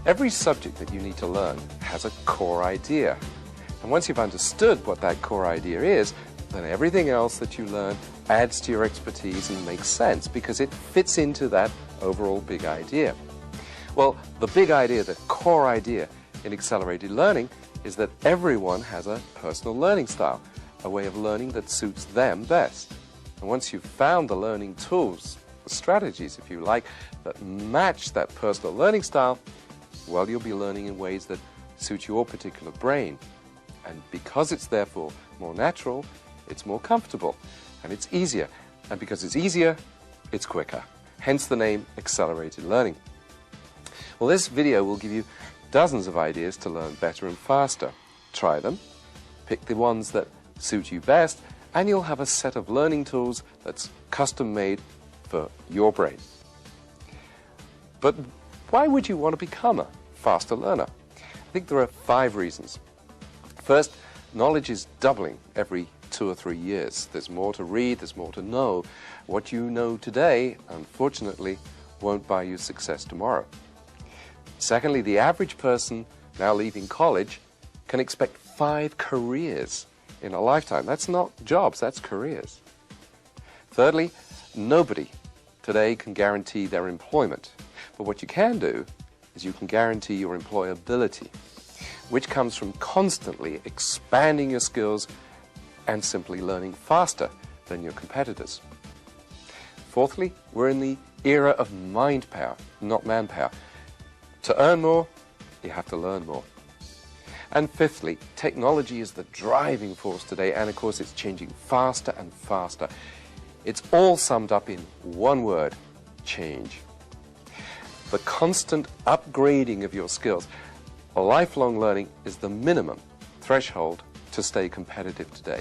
Every subject that you need to learn has a core idea. And once you've understood what that core idea is, then everything else that you learn adds to your expertise and makes sense because it fits into that overall big idea. Well, the big idea, the core idea in accelerated learning is that everyone has a personal learning style, a way of learning that suits them best. And once you've found the learning tools, the strategies, if you like, that match that personal learning style, well, you'll be learning in ways that suit your particular brain. And because it's therefore more natural, it's more comfortable, and it's easier. And because it's easier, it's quicker. Hence the name accelerated learning. Well, this video will give you dozens of ideas to learn better and faster. Try them, pick the ones that suit you best, and you'll have a set of learning tools that's custom-made for your brain. But why would you want to become a faster learner? I think there are 5 reasons. First, knowledge is doubling every 2 or 3 years. There's more to read, there's more to know. What you know today, unfortunately, won't buy you success tomorrow. Secondly, the average person now leaving college can expect 5 careers in a lifetime. That's not jobs, that's careers. Thirdly, nobody today can guarantee their employment. But what you can do is you can guarantee your employability, which comes from constantly expanding your skills and simply learning faster than your competitors. Fourthly, we're in the era of mind power, not manpower. To earn more, you have to learn more. And fifthly, technology is the driving force today, and of course it's changing faster and faster. It's all summed up in one word: change. The constant upgrading of your skills, lifelong learning, is the minimum threshold to stay competitive today.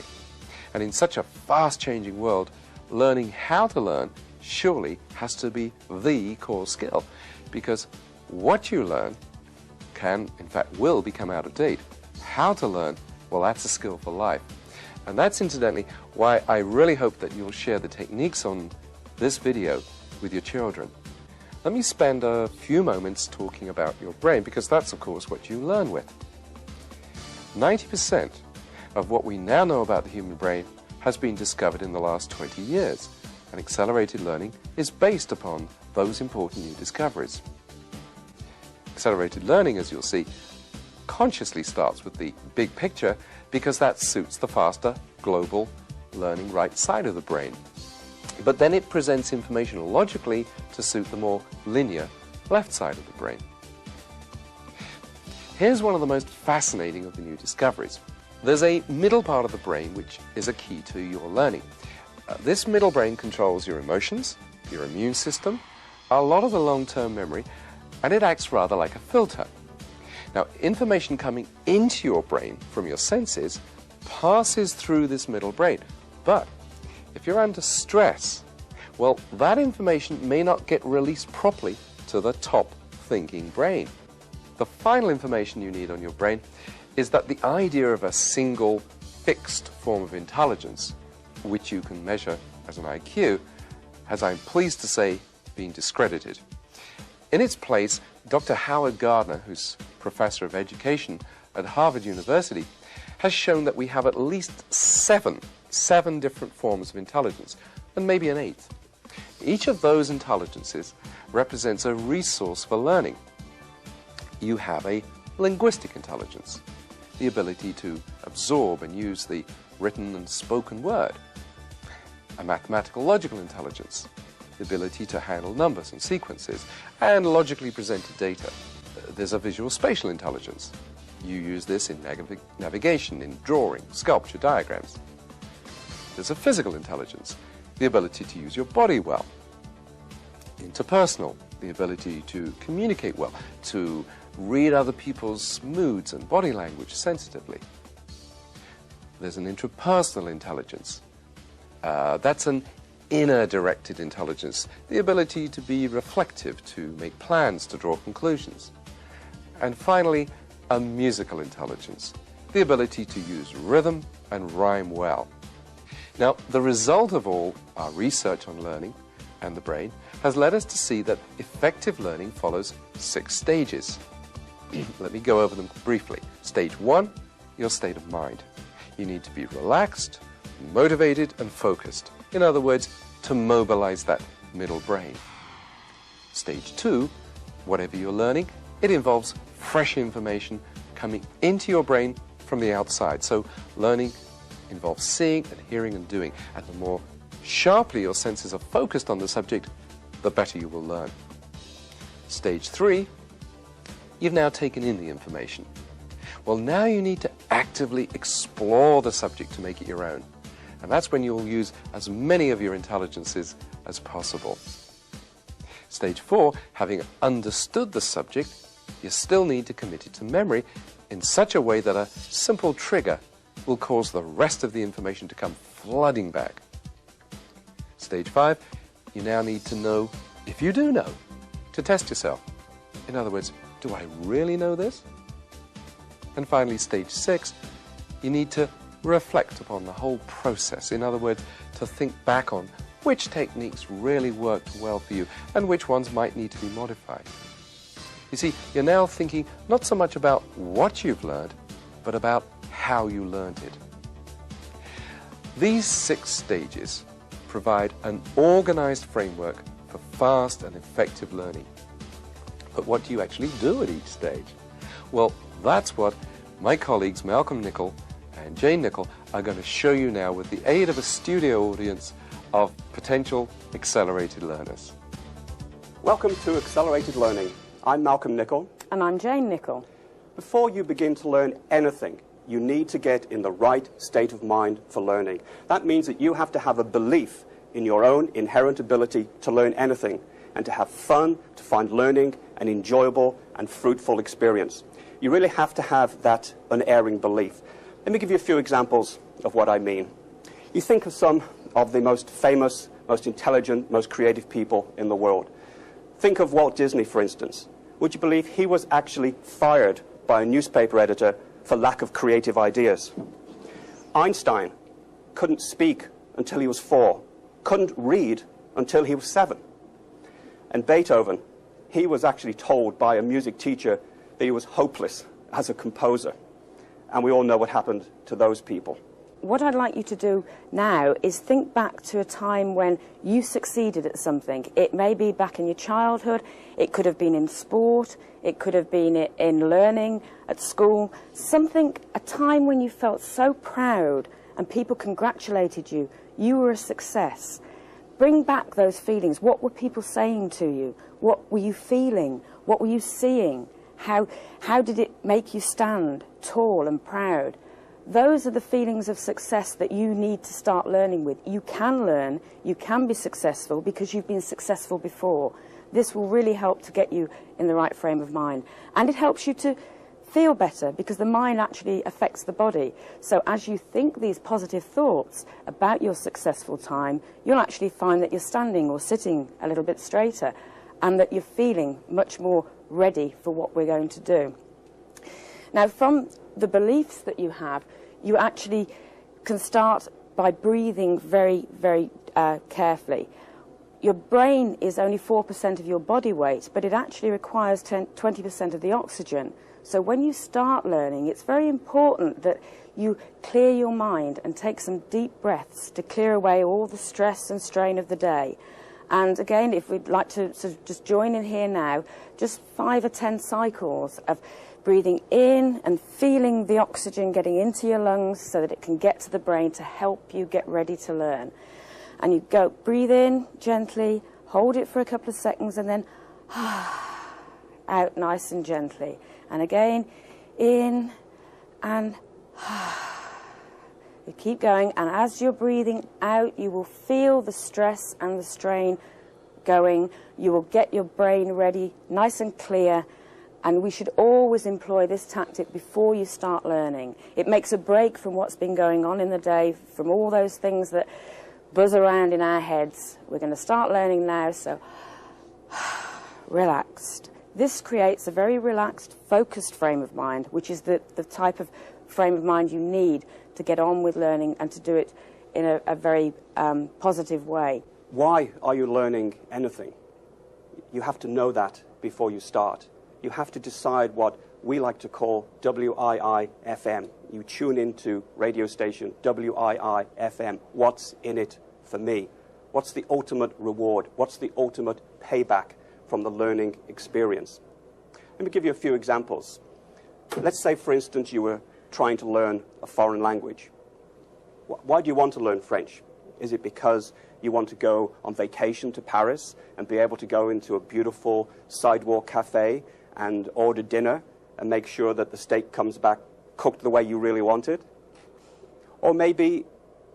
And in such a fast-changing world, learning how to learn surely has to be the core skill, because what you learn can, in fact, will become out of date. How to learn, well, that's a skill for life. And that's incidentally why I really hope that you'll share the techniques on this video with your children. Let me spend a few moments talking about your brain, because that's, of course, what you learn with. 90% of what we now know about the human brain has been discovered in the last 20 years, and accelerated learning is based upon those important new discoveries. Accelerated learning, as you'll see, consciously starts with the big picture because that suits the faster, global, learning right side of the brain. But then it presents information logically to suit the more linear left side of the brain. Here's one of the most fascinating of the new discoveries. There's a middle part of the brain which is a key to your learning. This middle brain controls your emotions, your immune system, a lot of the long-term memory, and it acts rather like a filter. Now, information coming into your brain from your senses passes through this middle brain, but if you're under stress, well, that information may not get released properly to the top thinking brain. The final information you need on your brain is that the idea of a single fixed form of intelligence, which you can measure as an IQ, has, I'm pleased to say, been discredited. In its place, Dr. Howard Gardner, who's professor of education at Harvard University, has shown that we have at least seven different forms of intelligence, and maybe an 8th. Each of those intelligences represents a resource for learning. You have a linguistic intelligence, the ability to absorb and use the written and spoken word. A mathematical logical intelligence, the ability to handle numbers and sequences and logically presented data. There's a visual spatial intelligence. You use this in navigation, in drawing, sculpture, diagrams. There's a physical intelligence, the ability to use your body well. Interpersonal, the ability to communicate well, to read other people's moods and body language sensitively. There's an intrapersonal intelligence. That's an inner-directed intelligence, the ability to be reflective, to make plans, to draw conclusions. And finally, a musical intelligence, the ability to use rhythm and rhyme well. Now, the result of all our research on learning and the brain has led us to see that effective learning follows 6 stages. Let me go over them briefly. Stage 1, your state of mind. You need to be relaxed, motivated, and focused. In other words, to mobilize that middle brain. Stage 2, whatever you're learning, it involves fresh information coming into your brain from the outside. So learning involves seeing and hearing and doing. And the more sharply your senses are focused on the subject, the better you will learn. Stage 3, you've now taken in the information. Well, now you need to actively explore the subject to make it your own. And that's when you'll use as many of your intelligences as possible. Stage 4, having understood the subject, you still need to commit it to memory in such a way that a simple trigger will cause the rest of the information to come flooding back. Stage 5, you now need to know, if you do know, to test yourself. In other words, do I really know this? And finally, stage 6, you need to reflect upon the whole process. In other words, to think back on which techniques really worked well for you and which ones might need to be modified. You see, you're now thinking not so much about what you've learned, but about how you learned it. These 6 stages provide an organized framework for fast and effective learning. But what do you actually do at each stage? Well, that's what my colleagues Malcolm Nicol and Jane Nicol are going to show you now with the aid of a studio audience of potential accelerated learners. Welcome to Accelerated Learning. I'm Malcolm Nicol. And I'm Jane Nicol. Before you begin to learn anything, you need to get in the right state of mind for learning. That means that you have to have a belief in your own inherent ability to learn anything and to have fun, to find learning an enjoyable and fruitful experience. You really have to have that unerring belief. Let me give you a few examples of what I mean. You think of some of the most famous, most intelligent, most creative people in the world. Think of Walt Disney, for instance. Would you believe he was actually fired by a newspaper editor for lack of creative ideas? Einstein couldn't speak until he was 4, couldn't read until he was 7. And Beethoven, he was actually told by a music teacher that he was hopeless as a composer. And we all know what happened to those people. What I'd like you to do now is think back to a time when you succeeded at something. It may be back in your childhood, it could have been in sport, it could have been in learning at school. Something, a time when you felt so proud and people congratulated you, you were a success. Bring back those feelings. What were people saying to you? What were you feeling? What were you seeing? How did it make you stand tall and proud? Those are the feelings of success that you need to start learning with. You can learn, you can be successful because you've been successful before. This will really help to get you in the right frame of mind. And it helps you to feel better because the mind actually affects the body. So as you think these positive thoughts about your successful time, you'll actually find that you're standing or sitting a little bit straighter and that you're feeling much more ready for what we're going to do. Now, from the beliefs that you have, you actually can start by breathing very, very carefully. Your brain is only 4% of your body weight, but it actually requires 20% of the oxygen. So when you start learning, it's very important that you clear your mind and take some deep breaths to clear away all the stress and strain of the day. And again, if we'd like to sort of just join in here now, just 5 or 10 cycles of breathing in and feeling the oxygen getting into your lungs so that it can get to the brain to help you get ready to learn. And you go, breathe in gently, hold it for a couple of seconds, and then out nice and gently. And again, in and you keep going, and as you're breathing out, you will feel the stress and the strain going. You will get your brain ready, nice and clear, and we should always employ this tactic before you start learning. It makes a break from what's been going on in the day, from all those things that buzz around in our heads. We're going to start learning now, so relaxed. This creates a very relaxed, focused frame of mind, which is the type of frame of mind you need to get on with learning and to do it in a very positive way. Why are you learning anything? You have to know that before you start. You have to decide what we like to call WII-FM. You tune into radio station WII-FM. What's in it for me? What's the ultimate reward? What's the ultimate payback from the learning experience? Let me give you a few examples. Let's say, for instance, you were trying to learn a foreign language. Why do you want to learn French? Is it because you want to go on vacation to Paris and be able to go into a beautiful sidewalk cafe and order dinner and make sure that the steak comes back cooked the way you really want it? Or maybe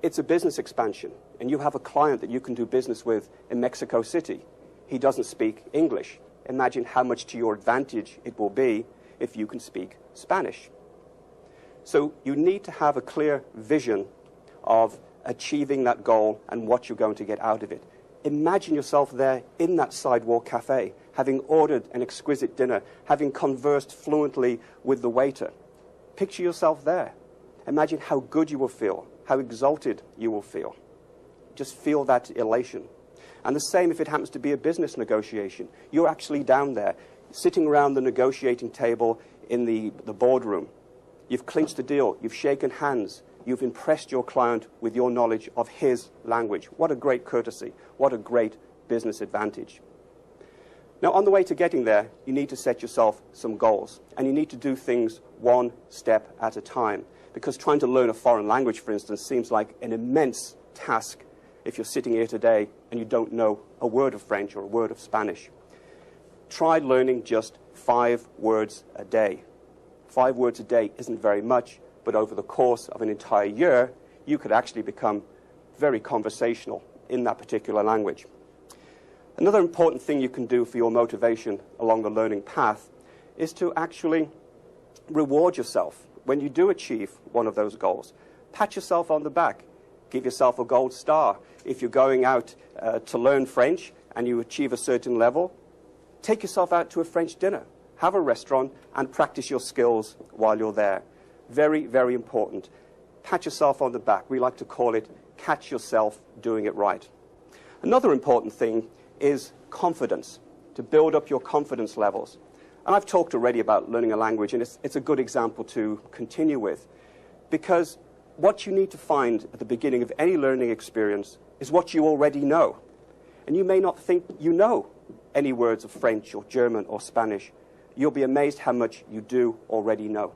it's a business expansion and you have a client that you can do business with in Mexico City. He doesn't speak English. Imagine how much to your advantage it will be if you can speak Spanish. So you need to have a clear vision of achieving that goal and what you're going to get out of it. Imagine yourself there in that sidewalk cafe, having ordered an exquisite dinner, having conversed fluently with the waiter. Picture yourself there. Imagine how good you will feel, how exalted you will feel. Just feel that elation. And the same if it happens to be a business negotiation. You're actually down there, sitting around the negotiating table in the boardroom. You've clinched the deal, you've shaken hands, you've impressed your client with your knowledge of his language. What a great courtesy, what a great business advantage. Now, on the way to getting there, you need to set yourself some goals, and you need to do things one step at a time, because trying to learn a foreign language, for instance, seems like an immense task if you're sitting here today and you don't know a word of French or a word of Spanish. Try learning just 5 words a day. 5 words a day isn't very much, but over the course of an entire year, you could actually become very conversational in that particular language. Another important thing you can do for your motivation along the learning path is to actually reward yourself when you do achieve one of those goals. Pat yourself on the back. Give yourself a gold star. If you're going out to learn French and you achieve a certain level, take yourself out to a French dinner. Have a restaurant and practice your skills while you're there. Very, very important. Pat yourself on the back. We like to call it catch yourself doing it right. Another important thing is confidence, to build up your confidence levels. And I've talked already about learning a language, and it's a good example to continue with, because what you need to find at the beginning of any learning experience is what you already know. And you may not think you know any words of French or German or Spanish. You'll be amazed how much you do already know.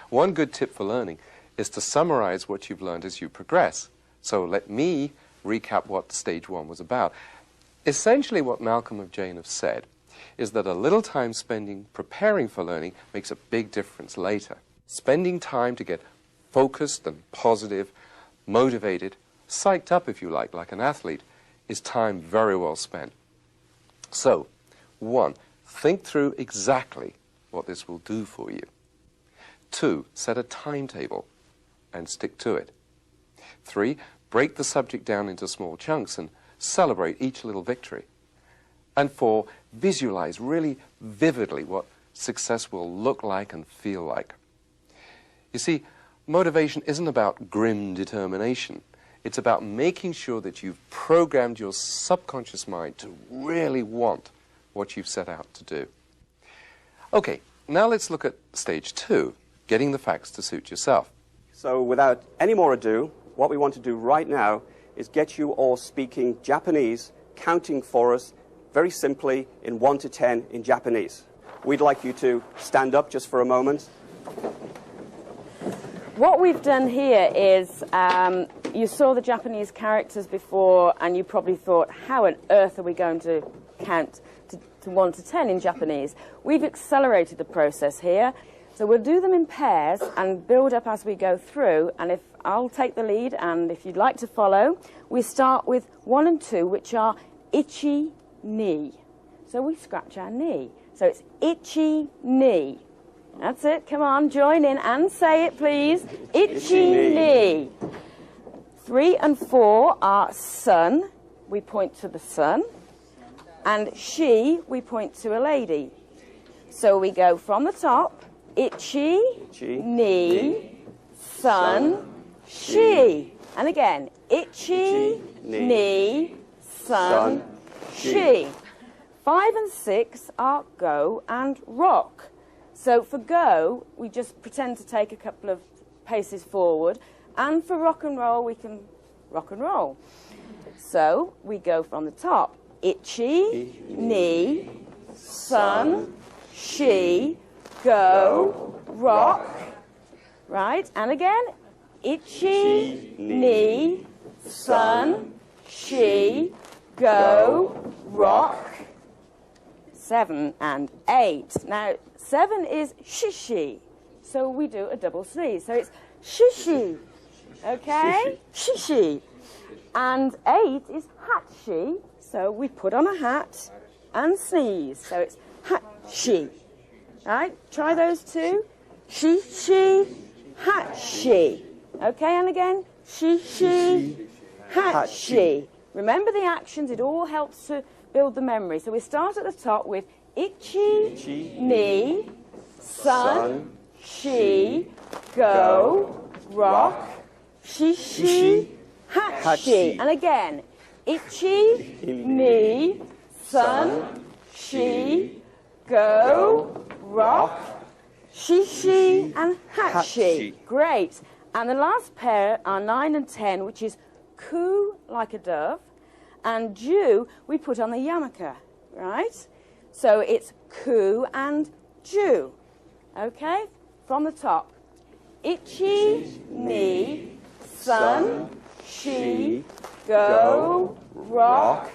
One good tip for learning is to summarize what you've learned as you progress. So let me recap what stage 1 was about. Essentially what Malcolm and Jane have said is that a little time spending preparing for learning makes a big difference later. Spending time to get focused and positive, motivated, psyched up if you like an athlete, is time very well spent. So, 1, think through exactly what this will do for you. 2, set a timetable and stick to it. 3, break the subject down into small chunks and celebrate each little victory. And 4, visualize really vividly what success will look like and feel like. You see, motivation isn't about grim determination. It's about making sure that you've programmed your subconscious mind to really want what you've set out to do. Okay, now let's look at stage 2, getting the facts to suit yourself. So without any more ado, what we want to do right now is get you all speaking Japanese, counting for us very simply in 1 to 10 in Japanese. We'd like you to stand up just for a moment. What we've done here is, you saw the Japanese characters before and you probably thought, how on earth are we going to count to 1 to 10 in Japanese? We've accelerated the process here. So we'll do them in pairs and build up as we go through, and if I'll take the lead, and if you'd like to follow, we start with 1 and 2, which are ichi ni. So we scratch our knee. So it's ichi ni. That's it. Come on, join in and say it, please. Ichi ni. 3 and 4 are sun. We point to the sun. And she, we point to a lady. So we go from the top. Ichi, ni, sun, she. And again, ichi, ni, sun, she. 5 and 6 are go and rock. So for go, we just pretend to take a couple of paces forward. And for rock and roll, we can rock and roll. So we go from the top. Itchy, knee, sun, she, go, rock. Right? And again. Itchy, knee, sun, she, go, rock. 7 and 8. Now, 7 is shishi. So we do a double sneeze. So it's shishi. Okay? Shishi. And 8 is hatshi. So we put on a hat and sneeze. So it's hatshi. Right? Try those two. Shishi, hatshi. Okay, and again. Shishi, hatshi. Remember the actions. It all helps to build the memory. So we start at the top with itchy, knee, sun, she, go, rock, shishi, hatshi. And again, itchy, knee, sun, she, go, rock, shishi, and hatshi. Great. And the last pair are 9 and 10, which is coo, like a dove, and ju, we put on the yarmulke, right? So it's coo and ju. Okay? From the top. Itchy, knee, sun, she, go, rock,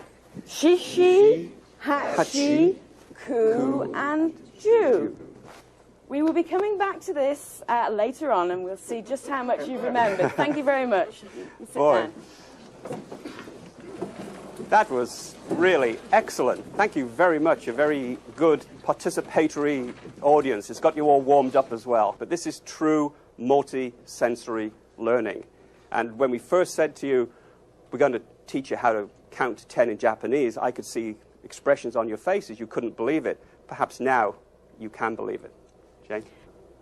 shishi, hatshi, coo, and ju. We will be coming back to this later on, and we'll see just how much you've remembered. Thank you very much. You sit down. That was really excellent. Thank you very much. A very good participatory audience. It's got you all warmed up as well. But this is true multi-sensory learning. And when we first said to you, we're going to teach you how to count to 10 in Japanese, I could see expressions on your faces. You couldn't believe it. Perhaps now you can believe it. Jane?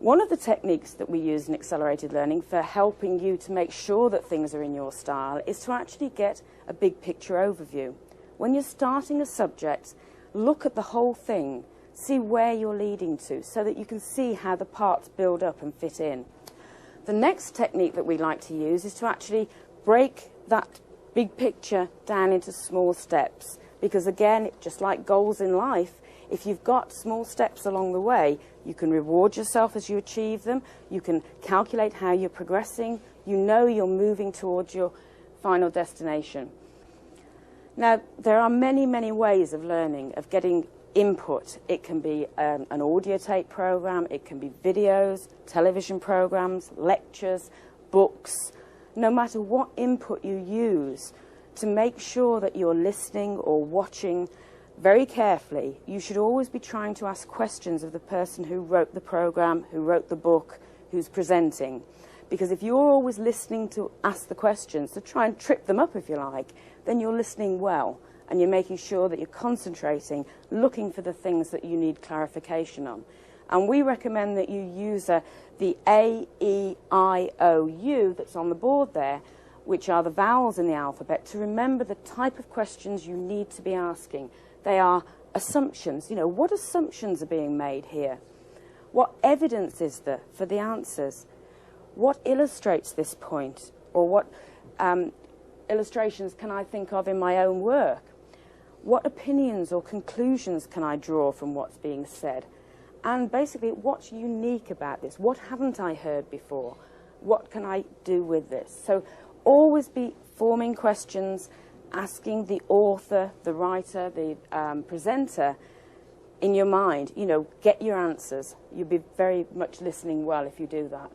One of the techniques that we use in accelerated learning for helping you to make sure that things are in your style is to actually get a big picture overview. When you're starting a subject, look at the whole thing, see where you're leading to, so that you can see how the parts build up and fit in. The next technique that we like to use is to actually break that big picture down into small steps. Because again, just like goals in life, if you've got small steps along the way, you can reward yourself as you achieve them, you can calculate how you're progressing, you know you're moving towards your final destination. Now, there are many, many ways of learning, of getting input. It can be an audio tape program, it can be videos, television programs, lectures, books. No matter what input you use, to make sure that you're listening or watching very carefully, you should always be trying to ask questions of the person who wrote the program, who wrote the book, who's presenting. Because if you're always listening to ask the questions, to try and trip them up if you like, then you're listening well and you're making sure that you're concentrating, looking for the things that you need clarification on. And we recommend that you use the A, E, I, O, U that's on the board there, which are the vowels in the alphabet, to remember the type of questions you need to be asking. They are assumptions. You know, what assumptions are being made here? What evidence is there for the answers? What illustrates this point? Or what illustrations can I think of in my own work? What opinions or conclusions can I draw from what's being said? And basically, what's unique about this? What haven't I heard before? What can I do with this? So always be forming questions, asking the author, the writer, the presenter in your mind. You know, get your answers. You'll be very much listening well if you do that.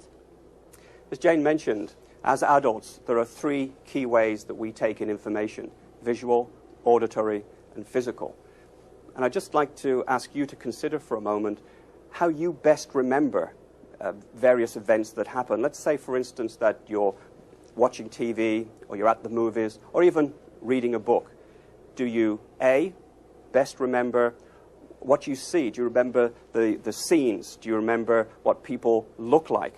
As Jane mentioned, as adults, there are 3 key ways that we take in information: visual, auditory, and physical. And I'd just like to ask you to consider for a moment how you best remember various events that happen. Let's say, for instance, that you're watching TV, or you're at the movies, or even reading a book. Do you, A, best remember what you see? Do you remember the scenes? Do you remember what people look like?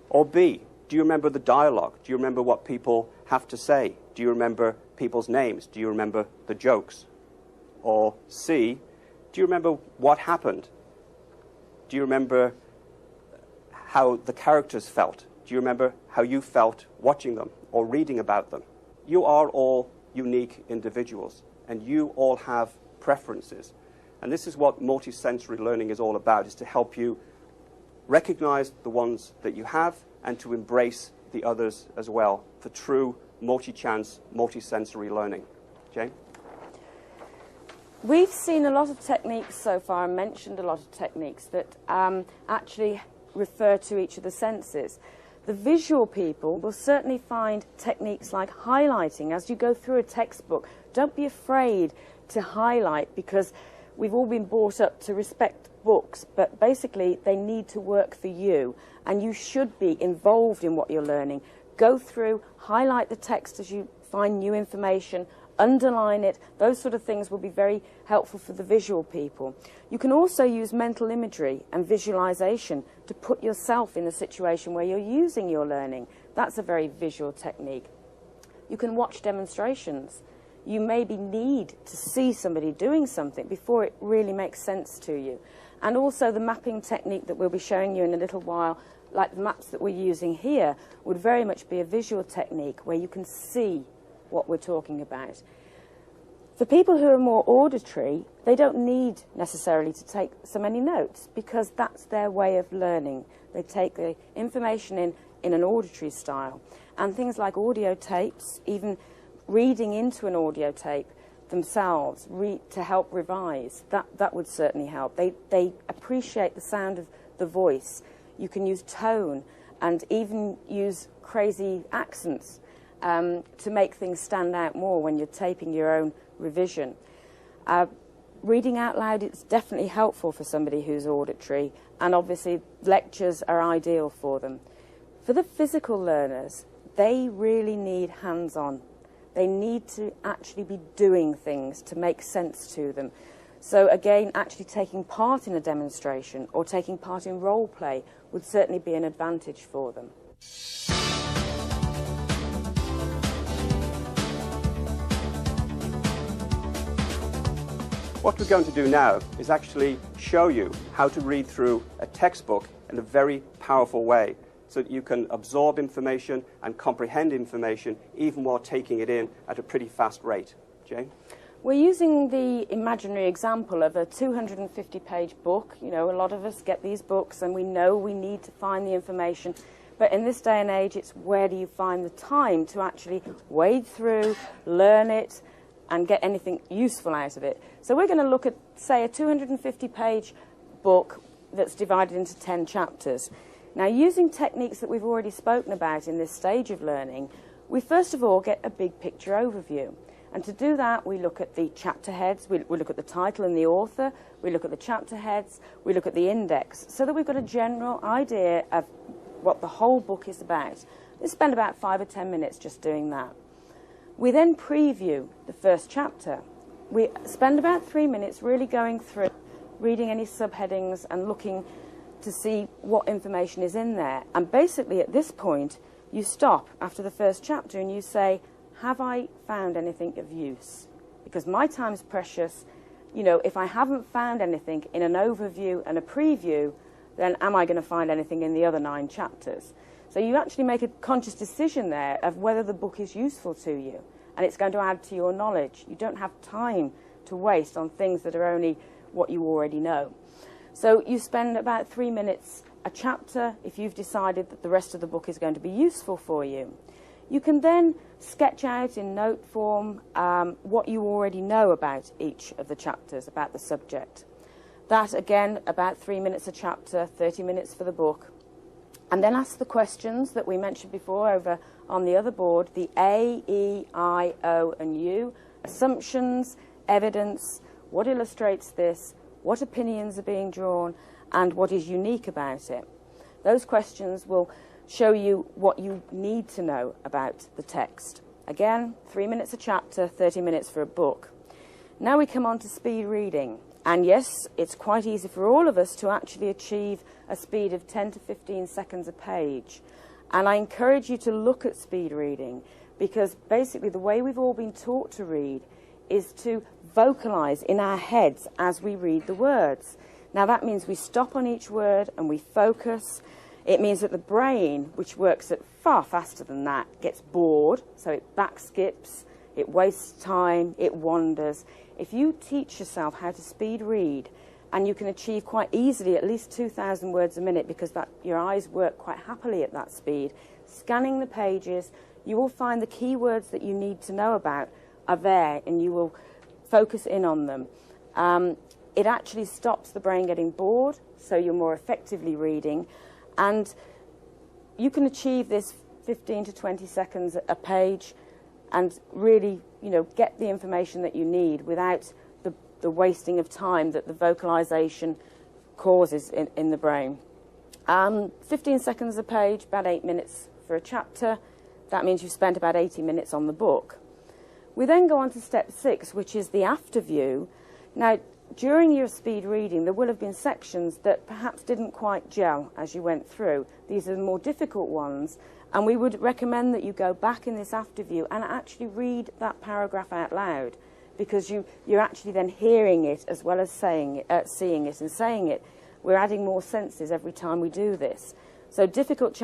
Or B, do you remember the dialogue? Do you remember what people have to say? Do you remember people's names? Do you remember the jokes? Or C, do you remember what happened? Do you remember how the characters felt? Do you remember how you felt watching them or reading about them? You are all unique individuals, and you all have preferences. And this is what multisensory learning is all about, is to help you recognize the ones that you have and to embrace the others as well for true multi-chance, multisensory learning. Jane? We've seen a lot of techniques so far and mentioned a lot of techniques that actually refer to each of the senses. The visual people will certainly find techniques like highlighting. As you go through a textbook, don't be afraid to highlight, because we've all been brought up to respect books, but basically they need to work for you, and you should be involved in what you're learning. Go through, highlight the text as you find new information, underline it. Those sort of things will be very helpful for the visual people. You can also use mental imagery and visualization to put yourself in a situation where you're using your learning. That's a very visual technique. You can watch demonstrations. You maybe need to see somebody doing something before it really makes sense to you. And also the mapping technique that we'll be showing you in a little while, like the maps that we're using here, would very much be a visual technique where you can see what we're talking about. For people who are more auditory, they don't need necessarily to take so many notes, because that's their way of learning. They take the information in an auditory style. And things like audio tapes, even reading into an audio tape themselves to help revise, that would certainly help. They appreciate the sound of the voice. You can use tone and even use crazy accents to make things stand out more when you're taping your own revision. Reading out loud is definitely helpful for somebody who's auditory, and obviously lectures are ideal for them. For the physical learners, they really need hands-on. They need to actually be doing things to make sense to them. So again, actually taking part in a demonstration or taking part in role play would certainly be an advantage for them. What we're going to do now is actually show you how to read through a textbook in a very powerful way, so that you can absorb information and comprehend information even while taking it in at a pretty fast rate. Jane? We're using the imaginary example of a 250-page book. You know, a lot of us get these books and we know we need to find the information. But in this day and age, it's where do you find the time to actually wade through, learn it, and get anything useful out of it. So we're going to look at, say, a 250-page book that's divided into 10 chapters. Now, using techniques that we've already spoken about in this stage of learning, we first of all get a big picture overview. And to do that, we look at the chapter heads, we look at the title and the author, we look at the chapter heads, we look at the index, so that we've got a general idea of what the whole book is about. We spend about 5 or 10 minutes just doing that. We then preview the first chapter. We spend about 3 minutes really going through, reading any subheadings and looking to see what information is in there. And basically at this point, you stop after the first chapter and you say, have I found anything of use? Because my time's precious. You know, if I haven't found anything in an overview and a preview, then am I going to find anything in the other 9 chapters? So you actually make a conscious decision there of whether the book is useful to you, and it's going to add to your knowledge. You don't have time to waste on things that are only what you already know. So you spend about 3 minutes a chapter if you've decided that the rest of the book is going to be useful for you. You can then sketch out in note form what you already know about each of the chapters, about the subject. That, again, about 3 minutes a chapter, 30 minutes for the book. And then ask the questions that we mentioned before over on the other board, the A, E, I, O, and U, assumptions, evidence, what illustrates this, what opinions are being drawn, and what is unique about it. Those questions will show you what you need to know about the text. Again, 3 minutes a chapter, 30 minutes for a book. Now we come on to speed reading. And yes, it's quite easy for all of us to actually achieve a speed of 10 to 15 seconds a page. And I encourage you to look at speed reading, because basically the way we've all been taught to read is to vocalize in our heads as we read the words. Now that means we stop on each word and we focus. It means that the brain, which works at far faster than that, gets bored, so it back skips, it wastes time, it wanders. If you teach yourself how to speed read, and you can achieve quite easily at least 2,000 words a minute because your eyes work quite happily at that speed, scanning the pages, you will find the key words that you need to know about are there, and you will focus in on them. It actually stops the brain getting bored, so you're more effectively reading. And you can achieve this 15 to 20 seconds a page and really, get the information that you need without the wasting of time that the vocalization causes in the brain. 15 seconds a page, about 8 minutes for a chapter. That means you've spent about 80 minutes on the book. We then go on to step 6, which is the after view. Now, during your speed reading, there will have been sections that perhaps didn't quite gel as you went through. These are the more difficult ones, and we would recommend that you go back in this after view and actually read that paragraph out loud, because you're actually then hearing it as well as seeing it and saying it. We're adding more senses every time we do this. So difficult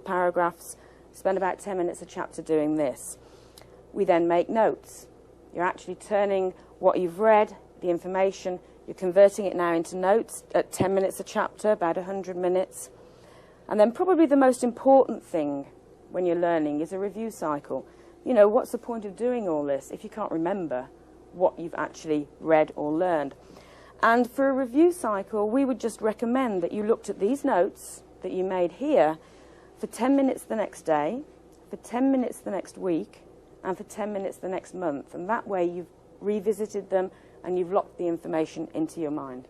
paragraphs, spend about 10 minutes a chapter doing this. We then make notes. You're actually turning what you've read, the information, you're converting it now into notes at 10 minutes a chapter, about 100 minutes. And then probably the most important thing when you're learning is a review cycle. What's the point of doing all this if you can't remember what you've actually read or learned? And for a review cycle, we would just recommend that you looked at these notes that you made here for 10 minutes the next day, for 10 minutes the next week, and for 10 minutes the next month. And that way you've revisited them and you've locked the information into your mind.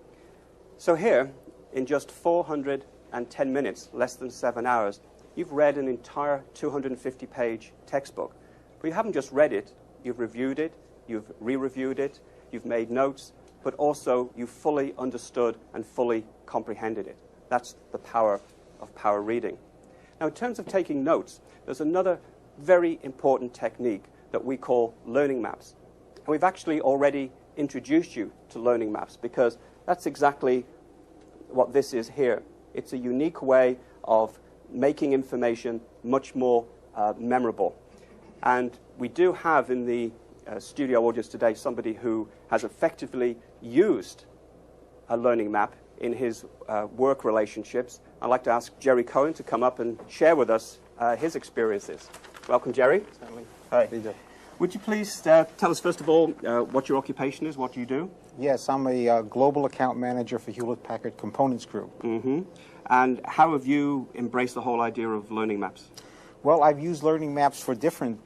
So here, in just 410 minutes, less than 7 hours, you've read an entire 250-page textbook. But you haven't just read it, you've reviewed it, you've re-reviewed it, you've made notes, but also you've fully understood and fully comprehended it. That's the power of power reading. Now, in terms of taking notes, there's another very important technique that we call learning maps. And we've actually already introduced you to learning maps, because that's exactly what this is here. It's a unique way of making information much more memorable. And we do have in the studio audience today somebody who has effectively used a learning map in his work relationships. I'd like to ask Jerry Cohen to come up and share with us his experiences. Welcome, Jerry. Certainly. Hi. Would you please tell us, first of all, what your occupation is, what you do? Yes, I'm a global account manager for Hewlett-Packard Components Group. Mm-hmm. And how have you embraced the whole idea of learning maps? Well, I've used learning maps for different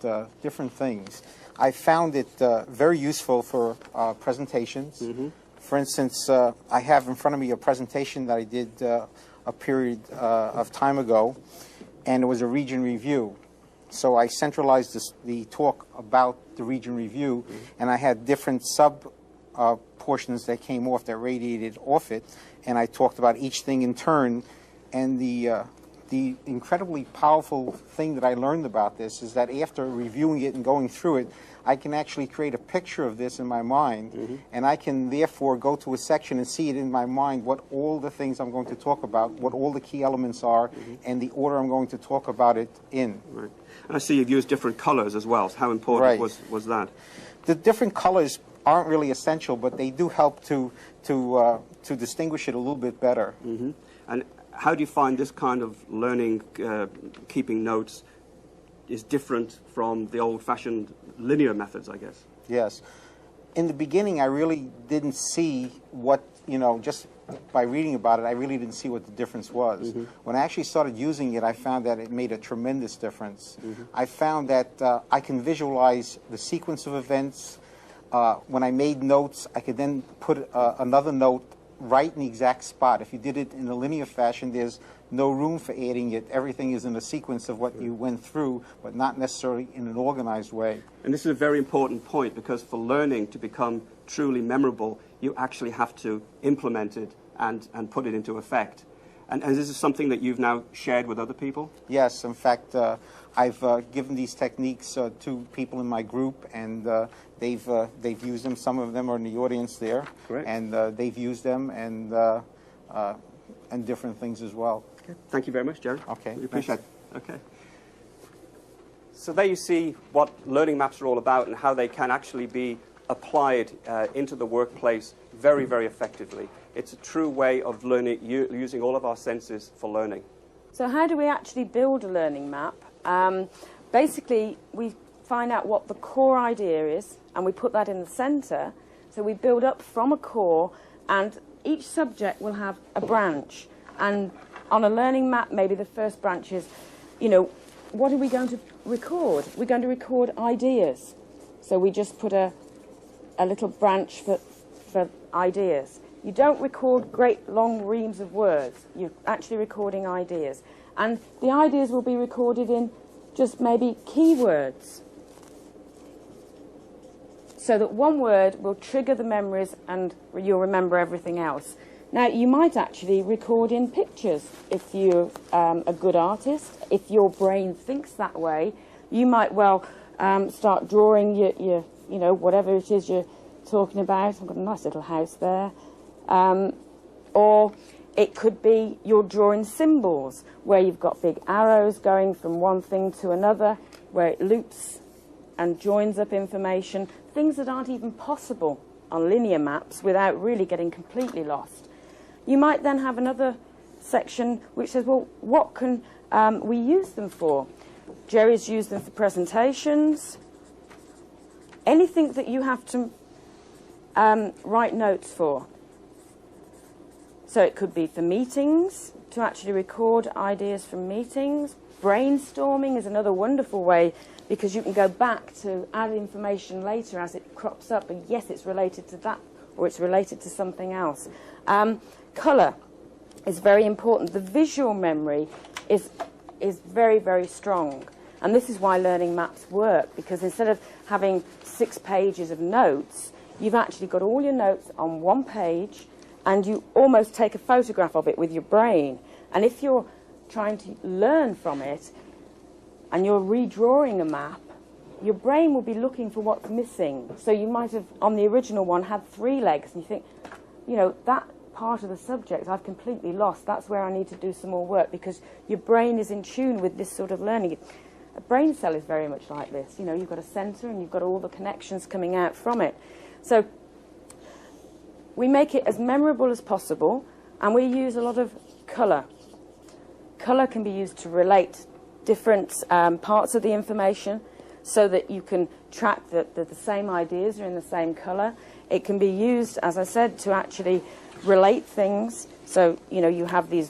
things. I found it very useful for presentations. Mm-hmm. For instance, I have in front of me a presentation that I did a period of time ago, and it was a region review. So I centralized the talk about the region review, and I had different portions that came off, that radiated off it, and I talked about each thing in turn. And the incredibly powerful thing that I learned about this is that after reviewing it and going through it, I can actually create a picture of this in my mind, and I can therefore go to a section and see it in my mind, what all the things I'm going to talk about, what all the key elements are, and the order I'm going to talk about it in. Right. And I see you've used different colors as well. So how important was that? The different colors aren't really essential, but they do help to distinguish it a little bit better. Mm-hmm. And how do you find this kind of learning, keeping notes, is different from the old-fashioned linear methods, I guess? Yes. In the beginning, I really didn't see what, just by reading about it, I really didn't see what the difference was. Mm-hmm. When I actually started using it, I found that it made a tremendous difference. Mm-hmm. I found that I can visualize the sequence of events. When I made notes, I could then put another note right in the exact spot. If you did it in a linear fashion, there's no room for adding it. Everything is in a sequence of what you went through, but not necessarily in an organized way. And this is a very important point, because for learning to become truly memorable, you actually have to implement it and put it into effect. And this is something that you've now shared with other people? Yes, in fact, I've given these techniques to people in my group, and they've used them. Some of them are in the audience there, Great. and they've used them and different things as well. Okay. Thank you very much, Jerry. Okay, We appreciate it. Okay. So there you see what learning maps are all about and how they can actually be applied into the workplace very, very effectively. It's a true way of learning, using all of our senses for learning. So how do we actually build a learning map? Basically, we find out what the core idea is, and we put that in the centre. So we build up from a core, and each subject will have a branch. And on a learning map, maybe the first branch is, you know, what are we going to record? We're going to record ideas. So we just put a little branch for ideas. You don't record great long reams of words. You're actually recording ideas. And the ideas will be recorded in just maybe keywords. So that one word will trigger the memories and you'll remember everything else. Now, you might actually record in pictures if you're a good artist. If your brain thinks that way, you might well start drawing your, you know, whatever it is you're talking about. I've got a nice little house there. Or it could be you're drawing symbols where you've got big arrows going from one thing to another, where it loops and joins up information, things that aren't even possible on linear maps without really getting completely lost. You might then have another section which says, well, what can we use them for? Jerry's used them for presentations. Anything that you have to write notes for. So it could be for meetings, to actually record ideas from meetings. Brainstorming is another wonderful way, because you can go back to add information later as it crops up, and yes, it's related to that, or it's related to something else. Colour is very important. The visual memory is very, very strong. And this is why learning maps work, because instead of having 6 pages of notes, you've actually got all your notes on one page, and you almost take a photograph of it with your brain. And if you're trying to learn from it, and you're redrawing a map, your brain will be looking for what's missing. So you might have, on the original one, had 3 legs, and you think, you know, that part of the subject I've completely lost. That's where I need to do some more work, because your brain is in tune with this sort of learning. A brain cell is very much like this. You know, you've got a centre and you've got all the connections coming out from it. So we make it as memorable as possible, and we use a lot of colour. Colour can be used to relate different parts of the information so that you can track that the same ideas are in the same colour. It can be used, as I said, to actually relate things. So, you know, you have these,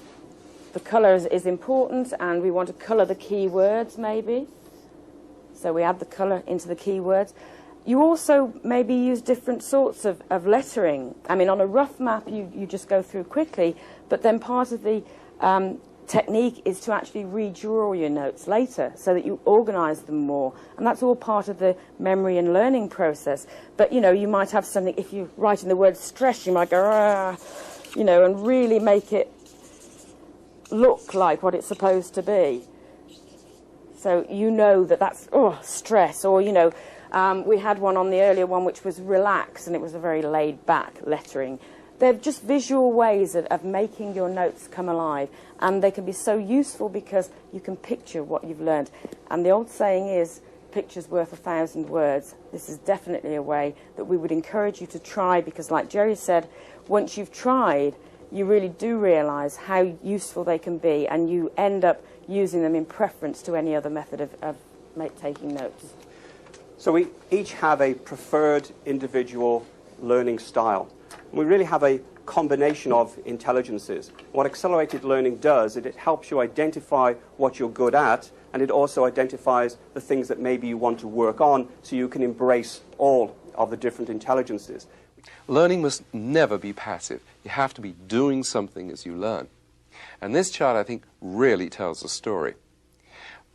the colour is important, and we want to colour the key words maybe. So we add the colour into the keywords. You also maybe use different sorts of lettering. I mean, on a rough map, you just go through quickly, but then part of the technique is to actually redraw your notes later so that you organise them more. And that's all part of the memory and learning process. But, you know, you might have something, if you're writing the word stress, you might go, you know, and really make it look like what it's supposed to be. So you know that that's, stress, or, you know, we had one on the earlier one which was relax, and it was a very laid-back lettering. They're just visual ways of making your notes come alive, and they can be so useful because you can picture what you've learned. And the old saying is, picture's worth 1,000 words. This is definitely a way that we would encourage you to try, because like Jerry said, once you've tried, you really do realise how useful they can be, and you end up using them in preference to any other method of taking notes. So we each have a preferred individual learning style. We really have a combination of intelligences. What accelerated learning does is it helps you identify what you're good at, and it also identifies the things that maybe you want to work on, so you can embrace all of the different intelligences. Learning must never be passive. You have to be doing something as you learn. And this chart, I think, really tells a story.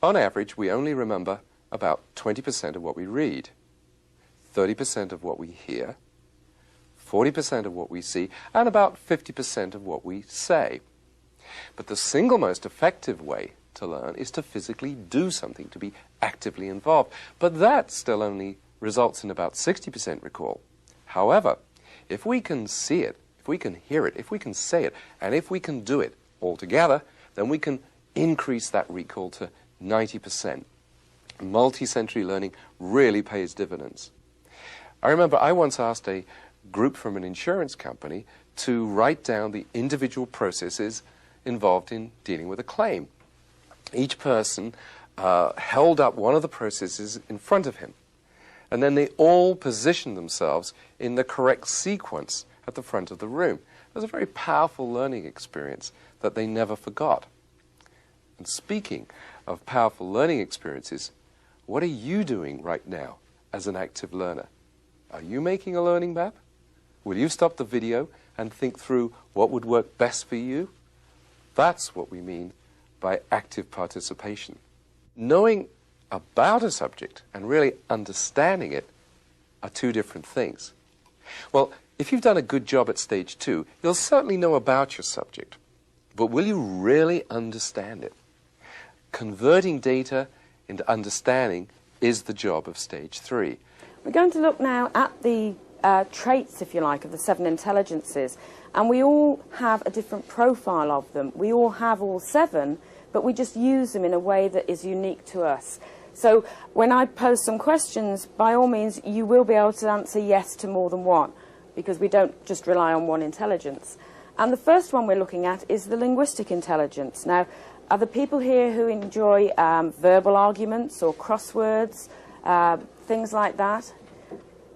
On average, we only remember about 20% of what we read, 30% of what we hear, 40% of what we see, and about 50% of what we say. But the single most effective way to learn is to physically do something, to be actively involved. But that still only results in about 60% recall. However, if we can see it, if we can hear it, if we can say it, and if we can do it all together, then we can increase that recall to 90%. Multi-sensory learning really pays dividends. I remember I once asked a group from an insurance company to write down the individual processes involved in dealing with a claim. Each person held up one of the processes in front of him, and then they all positioned themselves in the correct sequence at the front of the room. It was a very powerful learning experience that they never forgot. And speaking of powerful learning experiences, what are you doing right now as an active learner? Are you making a learning map? Will you stop the video and think through what would work best for you? That's what we mean by active participation. Knowing about a subject and really understanding it are two different things. Well, if you've done a good job at stage 2, you'll certainly know about your subject. But will you really understand it? Converting data into understanding is the job of stage 3. We're going to look now at the traits, if you like, of the 7 intelligences. And we all have a different profile of them. We all have all 7, but we just use them in a way that is unique to us. So when I pose some questions, by all means, you will be able to answer yes to more than one, because we don't just rely on one intelligence. And the first one we're looking at is the linguistic intelligence. Now, are there people here who enjoy verbal arguments or crosswords, things like that?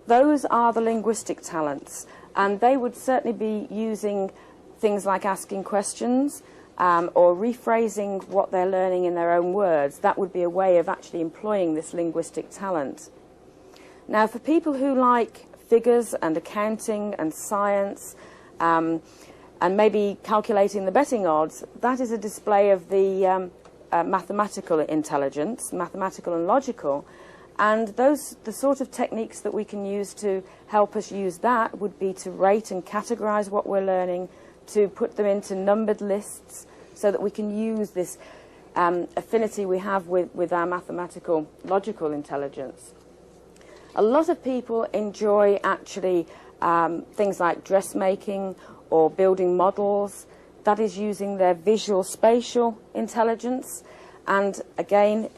Those are the linguistic talents, and they would certainly be using things like asking questions or rephrasing what they're learning in their own words. That would be a way of actually employing this linguistic talent. Now, for people who like figures and accounting and science, and maybe calculating the betting odds, that is a display of the mathematical intelligence, mathematical and logical. And the sort of techniques that we can use to help us use that would be to rate and categorize what we're learning, to put them into numbered lists so that we can use this affinity we have with our mathematical, logical intelligence. A lot of people enjoy actually things like dressmaking or building models. That is using their visual spatial intelligence. And again,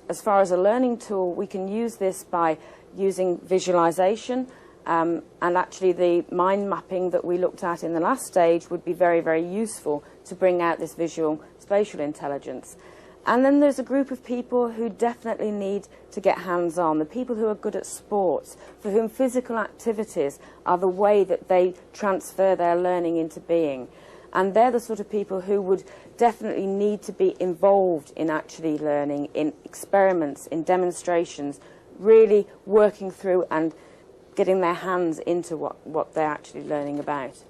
as far as a learning tool, we can use this by using visualization, and actually the mind mapping that we looked at in the last stage would be very, very useful to bring out this visual spatial intelligence. And then there's a group of people who definitely need to get hands-on, the people who are good at sports, for whom physical activities are the way that they transfer their learning into being. And they're the sort of people who would definitely need to be involved in actually learning, in experiments, in demonstrations, really working through and getting their hands into what they're actually learning about.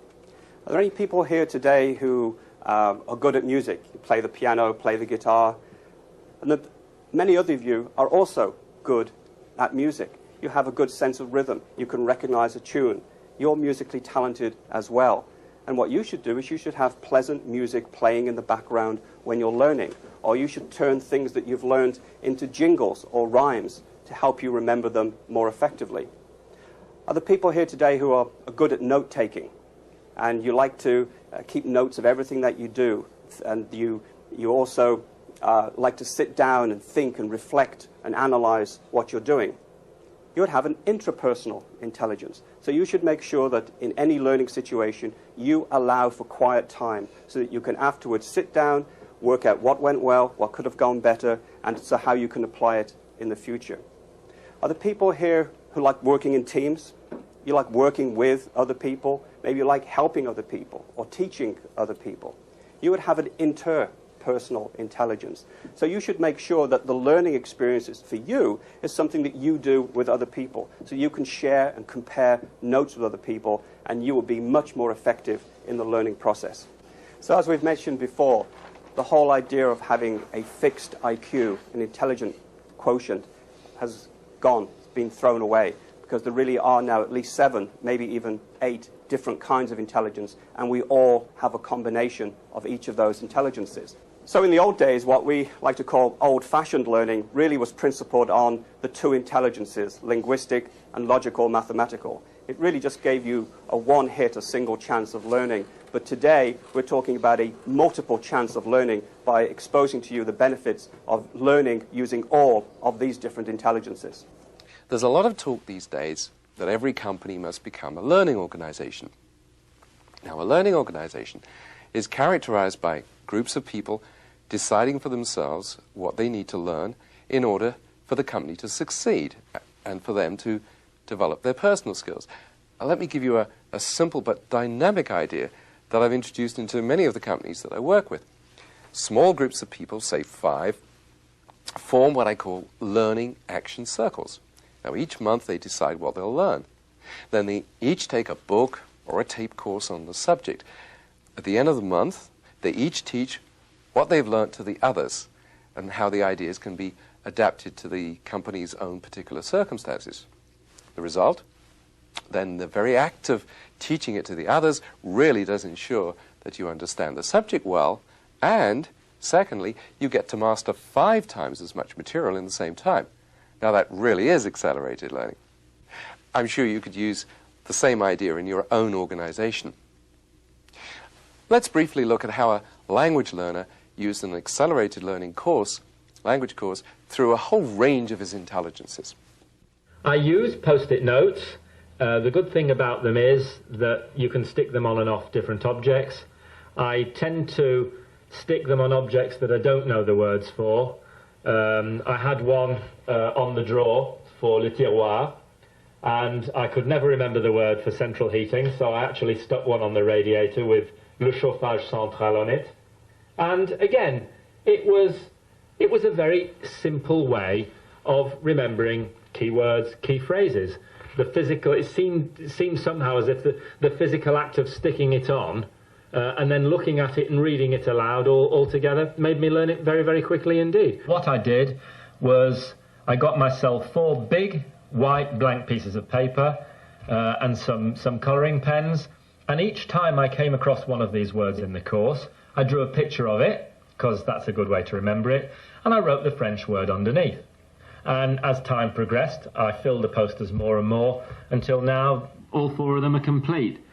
Are there any people here today who are good at music? You play the piano, play the guitar, and that many other of you are also good at music. You have a good sense of rhythm. You can recognize a tune. You're musically talented as well. And what you should do is you should have pleasant music playing in the background when you're learning, or you should turn things that you've learned into jingles or rhymes to help you remember them more effectively. Are there people here today who are good at note-taking, and you like to keep notes of everything that you do, and you also like to sit down and think and reflect and analyze what you're doing? You would have an intrapersonal intelligence. So you should make sure that in any learning situation, you allow for quiet time so that you can afterwards sit down, work out what went well, what could have gone better, and so how you can apply it in the future. Are there people here who like working in teams? You like working with other people? Maybe you like helping other people or teaching other people. You would have an interpersonal intelligence. So you should make sure that the learning experiences for you is something that you do with other people. So you can share and compare notes with other people, and you will be much more effective in the learning process. So as we've mentioned before, the whole idea of having a fixed IQ, an intelligent quotient, has gone, been thrown away, because there really are now at least 7, maybe even 8 different kinds of intelligence, and we all have a combination of each of those intelligences. So in the old days, what we like to call old-fashioned learning really was principled on the 2 intelligences, linguistic and logical mathematical. It really just gave you a one-hit, a single chance of learning. But today, we're talking about a multiple chance of learning by exposing to you the benefits of learning using all of these different intelligences. There's a lot of talk these days that every company must become a learning organization. Now, a learning organization is characterized by groups of people deciding for themselves what they need to learn in order for the company to succeed and for them to develop their personal skills. Let me give you a simple but dynamic idea that I've introduced into many of the companies that I work with. Small groups of people, say 5, form what I call learning action circles. Now, each month they decide what they'll learn. Then they each take a book or a tape course on the subject. At the end of the month, they each teach what they've learnt to the others and how the ideas can be adapted to the company's own particular circumstances. The result? Then the very act of teaching it to the others really does ensure that you understand the subject well, and secondly, you get to master 5 times as much material in the same time. Now, that really is accelerated learning. I'm sure you could use the same idea in your own organization. Let's briefly look at how a language learner used an accelerated learning course, language course, through a whole range of his intelligences. I use post-it notes. The good thing about them is that you can stick them on and off different objects. I tend to stick them on objects that I don't know the words for. I had one on the drawer for le tiroir, and I could never remember the word for central heating, so I actually stuck one on the radiator with le chauffage central on it. And again, it was a very simple way of remembering keywords, key phrases. The physical, it seemed somehow as if the physical act of sticking it on and then looking at it and reading it aloud all together made me learn it very, very quickly indeed. What I did was I got myself 4 big white blank pieces of paper and some colouring pens, and each time I came across one of these words in the course, I drew a picture of it, because that's a good way to remember it, and I wrote the French word underneath. And as time progressed, I filled the posters more and more, until now all 4 of them are complete.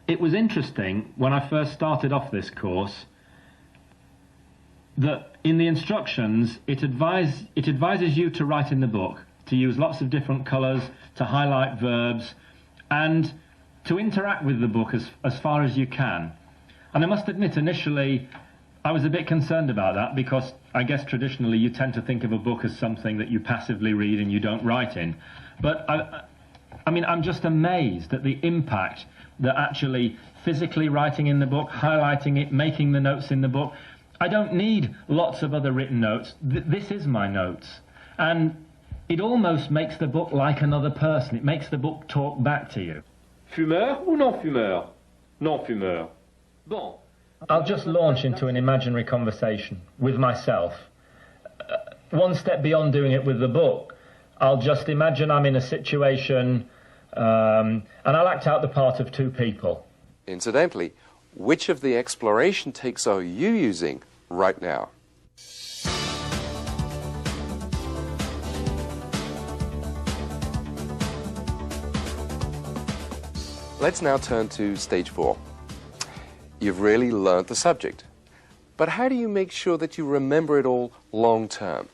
It was interesting, when I first started off this course, that in the instructions, it advises you to write in the book, to use lots of different colours, to highlight verbs, and to interact with the book as far as you can. And I must admit, initially, I was a bit concerned about that, because I guess traditionally you tend to think of a book as something that you passively read and you don't write in. But I mean, I'm just amazed at the impact that actually physically writing in the book, highlighting it, making the notes in the book. I don't need lots of other written notes. This is my notes. And it almost makes the book like another person. It makes the book talk back to you. Fumeur ou non-fumeur? Non-fumeur. Bon. I'll just launch into an imaginary conversation with myself. One step beyond doing it with the book, I'll just imagine I'm in a situation and I'll act out the part of 2 people. Incidentally, which of the exploration takes are you using right now? Let's now turn to stage 4. You've really learnt the subject. But how do you make sure that you remember it all long term?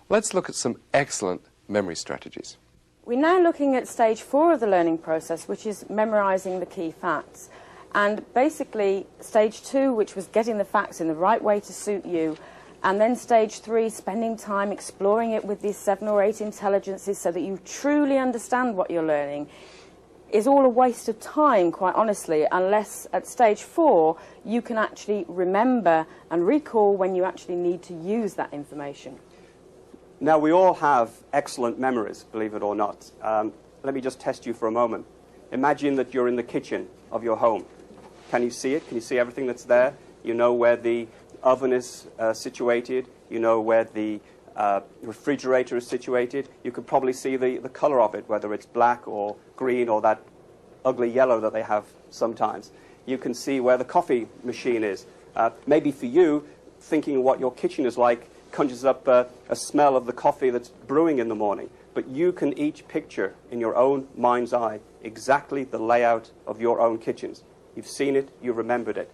Let's look at some excellent memory strategies. We're now looking at stage 4 of the learning process, which is memorising the key facts. And basically, stage 2, which was getting the facts in the right way to suit you, and then stage 3, spending time exploring it with these 7 or 8 intelligences so that you truly understand what you're learning, is all a waste of time, quite honestly, unless at stage 4 you can actually remember and recall when you actually need to use that information. Now, we all have excellent memories, believe it or not. Let me just test you for a moment. Imagine that you're in the kitchen of your home. Can you see it? Can you see everything that's there? You know where the oven is situated. You know where the refrigerator is situated, you can probably see the color of it, whether it's black or green or that ugly yellow that they have sometimes. You can see where the coffee machine is. Maybe for you, thinking what your kitchen is like conjures up a smell of the coffee that's brewing in the morning. But you can each picture in your own mind's eye exactly the layout of your own kitchens. You've seen it, you remembered it.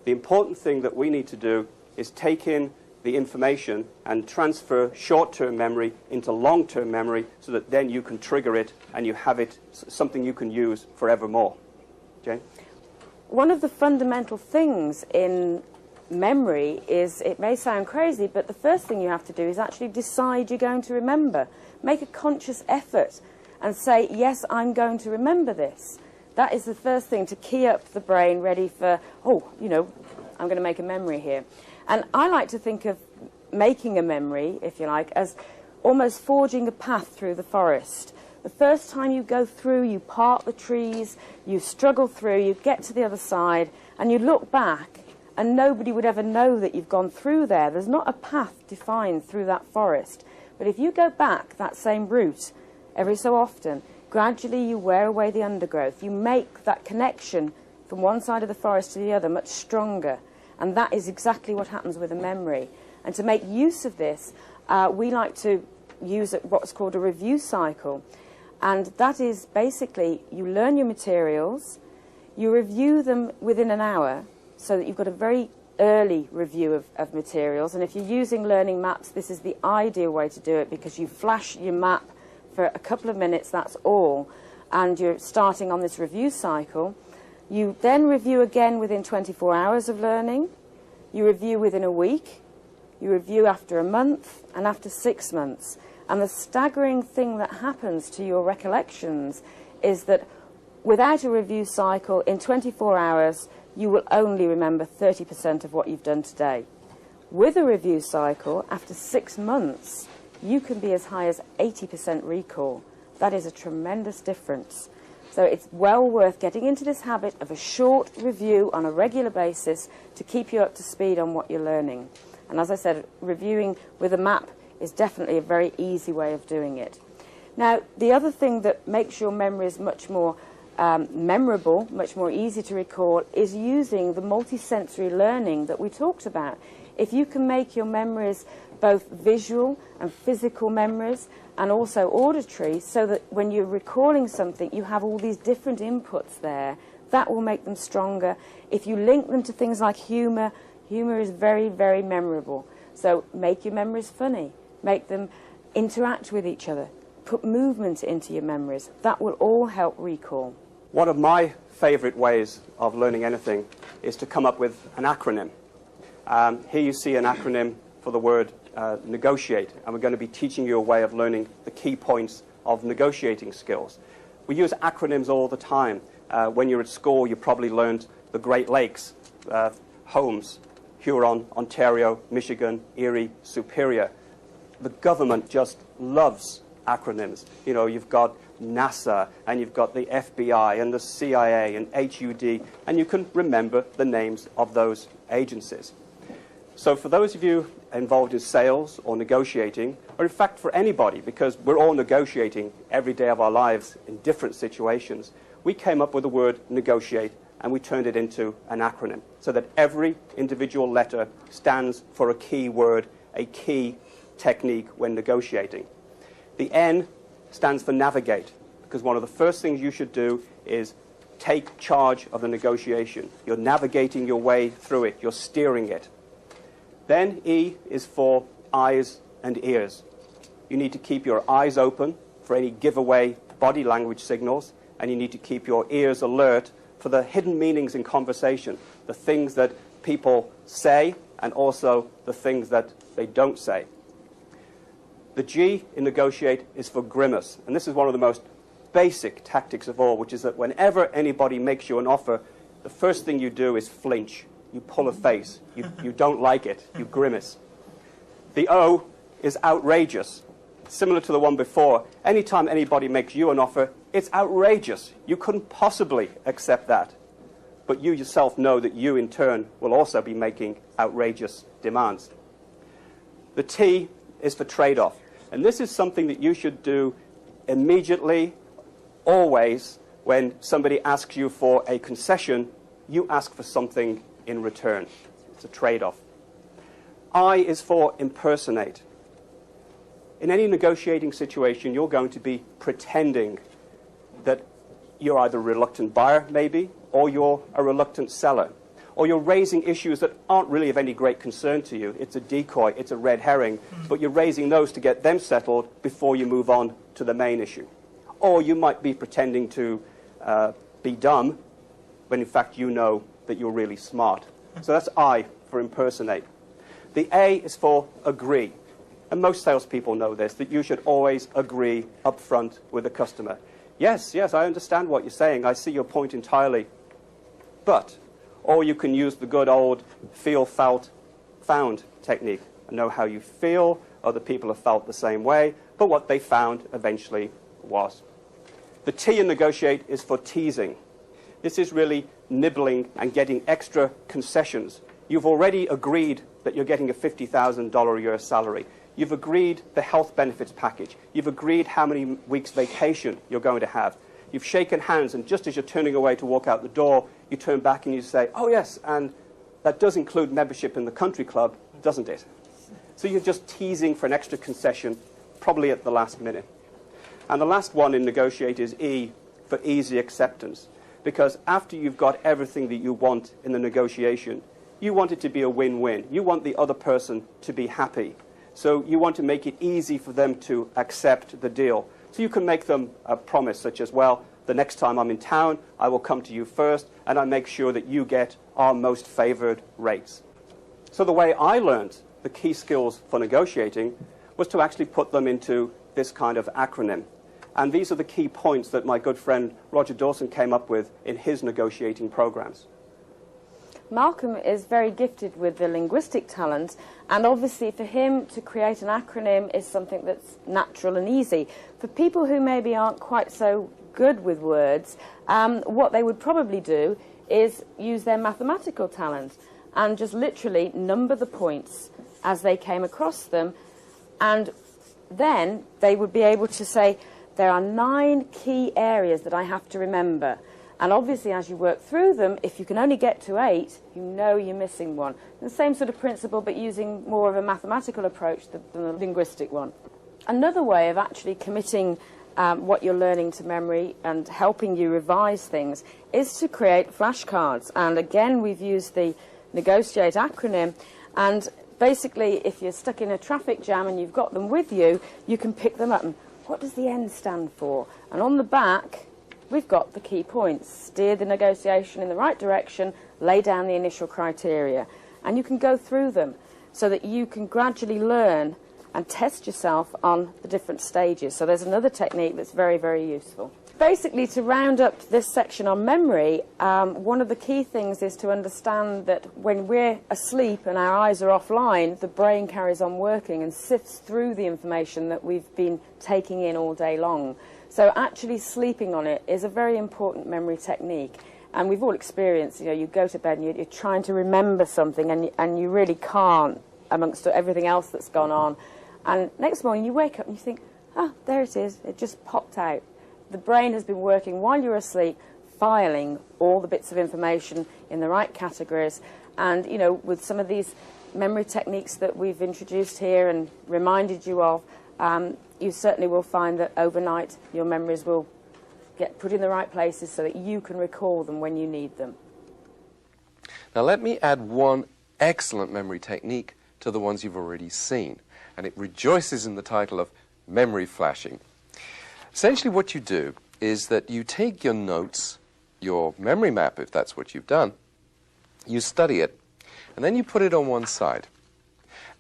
The important thing that we need to do is take in the information and transfer short-term memory into long-term memory so that then you can trigger it and you have it something you can use forevermore. Jane? One of the fundamental things in memory is, it may sound crazy, but the first thing you have to do is actually decide you're going to remember. Make a conscious effort and say, yes, I'm going to remember this. That is the first thing to key up the brain ready for, oh, you know, I'm going to make a memory here. And I like to think of making a memory, if you like, as almost forging a path through the forest. The first time you go through, you part the trees, you struggle through, you get to the other side, and you look back, and nobody would ever know that you've gone through there. There's not a path defined through that forest. But if you go back that same route every so often, gradually you wear away the undergrowth. You make that connection from one side of the forest to the other much stronger. And that is exactly what happens with a memory. And to make use of this, we like to use what's called a review cycle. And that is basically, you learn your materials, you review them within an hour, so that you've got a very early review of materials. And if you're using learning maps, this is the ideal way to do it, because you flash your map for a couple of minutes, that's all, and you're starting on this review cycle. You then review again within 24 hours of learning, you review within a week, you review after a month, and after 6 months. And the staggering thing that happens to your recollections is that without a review cycle, in 24 hours, you will only remember 30% of what you've done today. With a review cycle, after 6 months, you can be as high as 80% recall. That is a tremendous difference. So it's well worth getting into this habit of a short review on a regular basis to keep you up to speed on what you're learning. And as I said, reviewing with a map is definitely a very easy way of doing it. Now, the other thing that makes your memories much more memorable, much more easy to recall, is using the multisensory learning that we talked about. If you can make your memories both visual and physical memories and also auditory, so that when you're recalling something you have all these different inputs there, that will make them stronger. If you link them to things like humour, humour is very, very memorable. So make your memories funny, make them interact with each other, put movement into your memories. That will all help recall. One of my favourite ways of learning anything is to come up with an acronym. Here you see an acronym for the word negotiate, and we're going to be teaching you a way of learning the key points of negotiating skills. We use acronyms all the time. When you're at school, you probably learned the Great Lakes, Holmes, Huron, Ontario, Michigan, Erie, Superior. The government just loves acronyms. You know, you've got NASA, and you've got the FBI, and the CIA, and HUD, and you can remember the names of those agencies. So for those of you involved in sales or negotiating, or in fact for anybody, because we're all negotiating every day of our lives in different situations, we came up with the word negotiate and we turned it into an acronym so that every individual letter stands for a key word, a key technique when negotiating. The N stands for navigate, because one of the first things you should do is take charge of the negotiation. You're navigating your way through it. You're steering it. Then E is for eyes and ears. You need to keep your eyes open for any giveaway body language signals, and you need to keep your ears alert for the hidden meanings in conversation, the things that people say and also the things that they don't say. The G in negotiate is for grimace, and this is one of the most basic tactics of all, which is that whenever anybody makes you an offer, the first thing you do is flinch. You pull a face. You don't like it. You grimace. The O is outrageous. Similar to the one before, anytime anybody makes you an offer, it's outrageous. You couldn't possibly accept that. But you yourself know that you, in turn, will also be making outrageous demands. The T is for trade-off. And this is something that you should do immediately, always. When somebody asks you for a concession, you ask for something in return. It's a trade-off. I is for impersonate. In any negotiating situation, you're going to be pretending that you're either a reluctant buyer, maybe, or you're a reluctant seller. Or you're raising issues that aren't really of any great concern to you. It's a decoy, it's a red herring, but you're raising those to get them settled before you move on to the main issue. Or you might be pretending to be dumb, when in fact you know that you're really smart. So that's I for impersonate. The A is for agree. And most salespeople know this, that you should always agree up front with the customer. Yes, I understand what you're saying. I see your point entirely. But, or you can use the good old feel, felt, found technique. I know how you feel. Other people have felt the same way. But what they found eventually was. The T in negotiate is for teasing. This is really nibbling and getting extra concessions. You've already agreed that you're getting a $50,000 a year salary. You've agreed the health benefits package. You've agreed how many weeks vacation you're going to have. You've shaken hands, and just as you're turning away to walk out the door, you turn back and you say, oh yes, and that does include membership in the country club, doesn't it? So you're just teasing for an extra concession, probably at the last minute. And the last one in negotiate is E for easy acceptance. Because after you've got everything that you want in the negotiation, you want it to be a win-win. You want the other person to be happy. So you want to make it easy for them to accept the deal. So you can make them a promise such as, well, the next time I'm in town, I will come to you first, and I make sure that you get our most favored rates. So the way I learned the key skills for negotiating was to actually put them into this kind of acronym. And these are the key points that my good friend Roger Dawson came up with in his negotiating programs. Malcolm is very gifted with the linguistic talent, and obviously for him to create an acronym is something that's natural and easy. For people who maybe aren't quite so good with words, what they would probably do is use their mathematical talent and just literally number the points as they came across them, and then they would be able to say, there are 9 key areas that I have to remember. And obviously, as you work through them, if you can only get to 8, you know you're missing one. The same sort of principle, but using more of a mathematical approach than the linguistic one. Another way of actually committing what you're learning to memory and helping you revise things is to create flashcards. And again, we've used the negotiate acronym. And basically, if you're stuck in a traffic jam and you've got them with you, you can pick them up and, what does the N stand for? And on the back, we've got the key points. Steer the negotiation in the right direction, lay down the initial criteria. And you can go through them so that you can gradually learn and test yourself on the different stages. So there's another technique that's very, very useful. Basically, to round up this section on memory, one of the key things is to understand that when we're asleep and our eyes are offline, the brain carries on working and sifts through the information that we've been taking in all day long. So actually sleeping on it is a very important memory technique. And we've all experienced, you go to bed and you're trying to remember something and you really can't amongst everything else that's gone on. And next morning you wake up and you think, oh, there it is, it just popped out. The brain has been working while you're asleep, filing all the bits of information in the right categories. And, with some of these memory techniques that we've introduced here and reminded you of, you certainly will find that overnight your memories will get put in the right places so that you can recall them when you need them. Now let me add one excellent memory technique to the ones you've already seen, and it rejoices in the title of memory flashing. Essentially what you do is that you take your notes, your memory map, if that's what you've done, you study it, and then you put it on one side,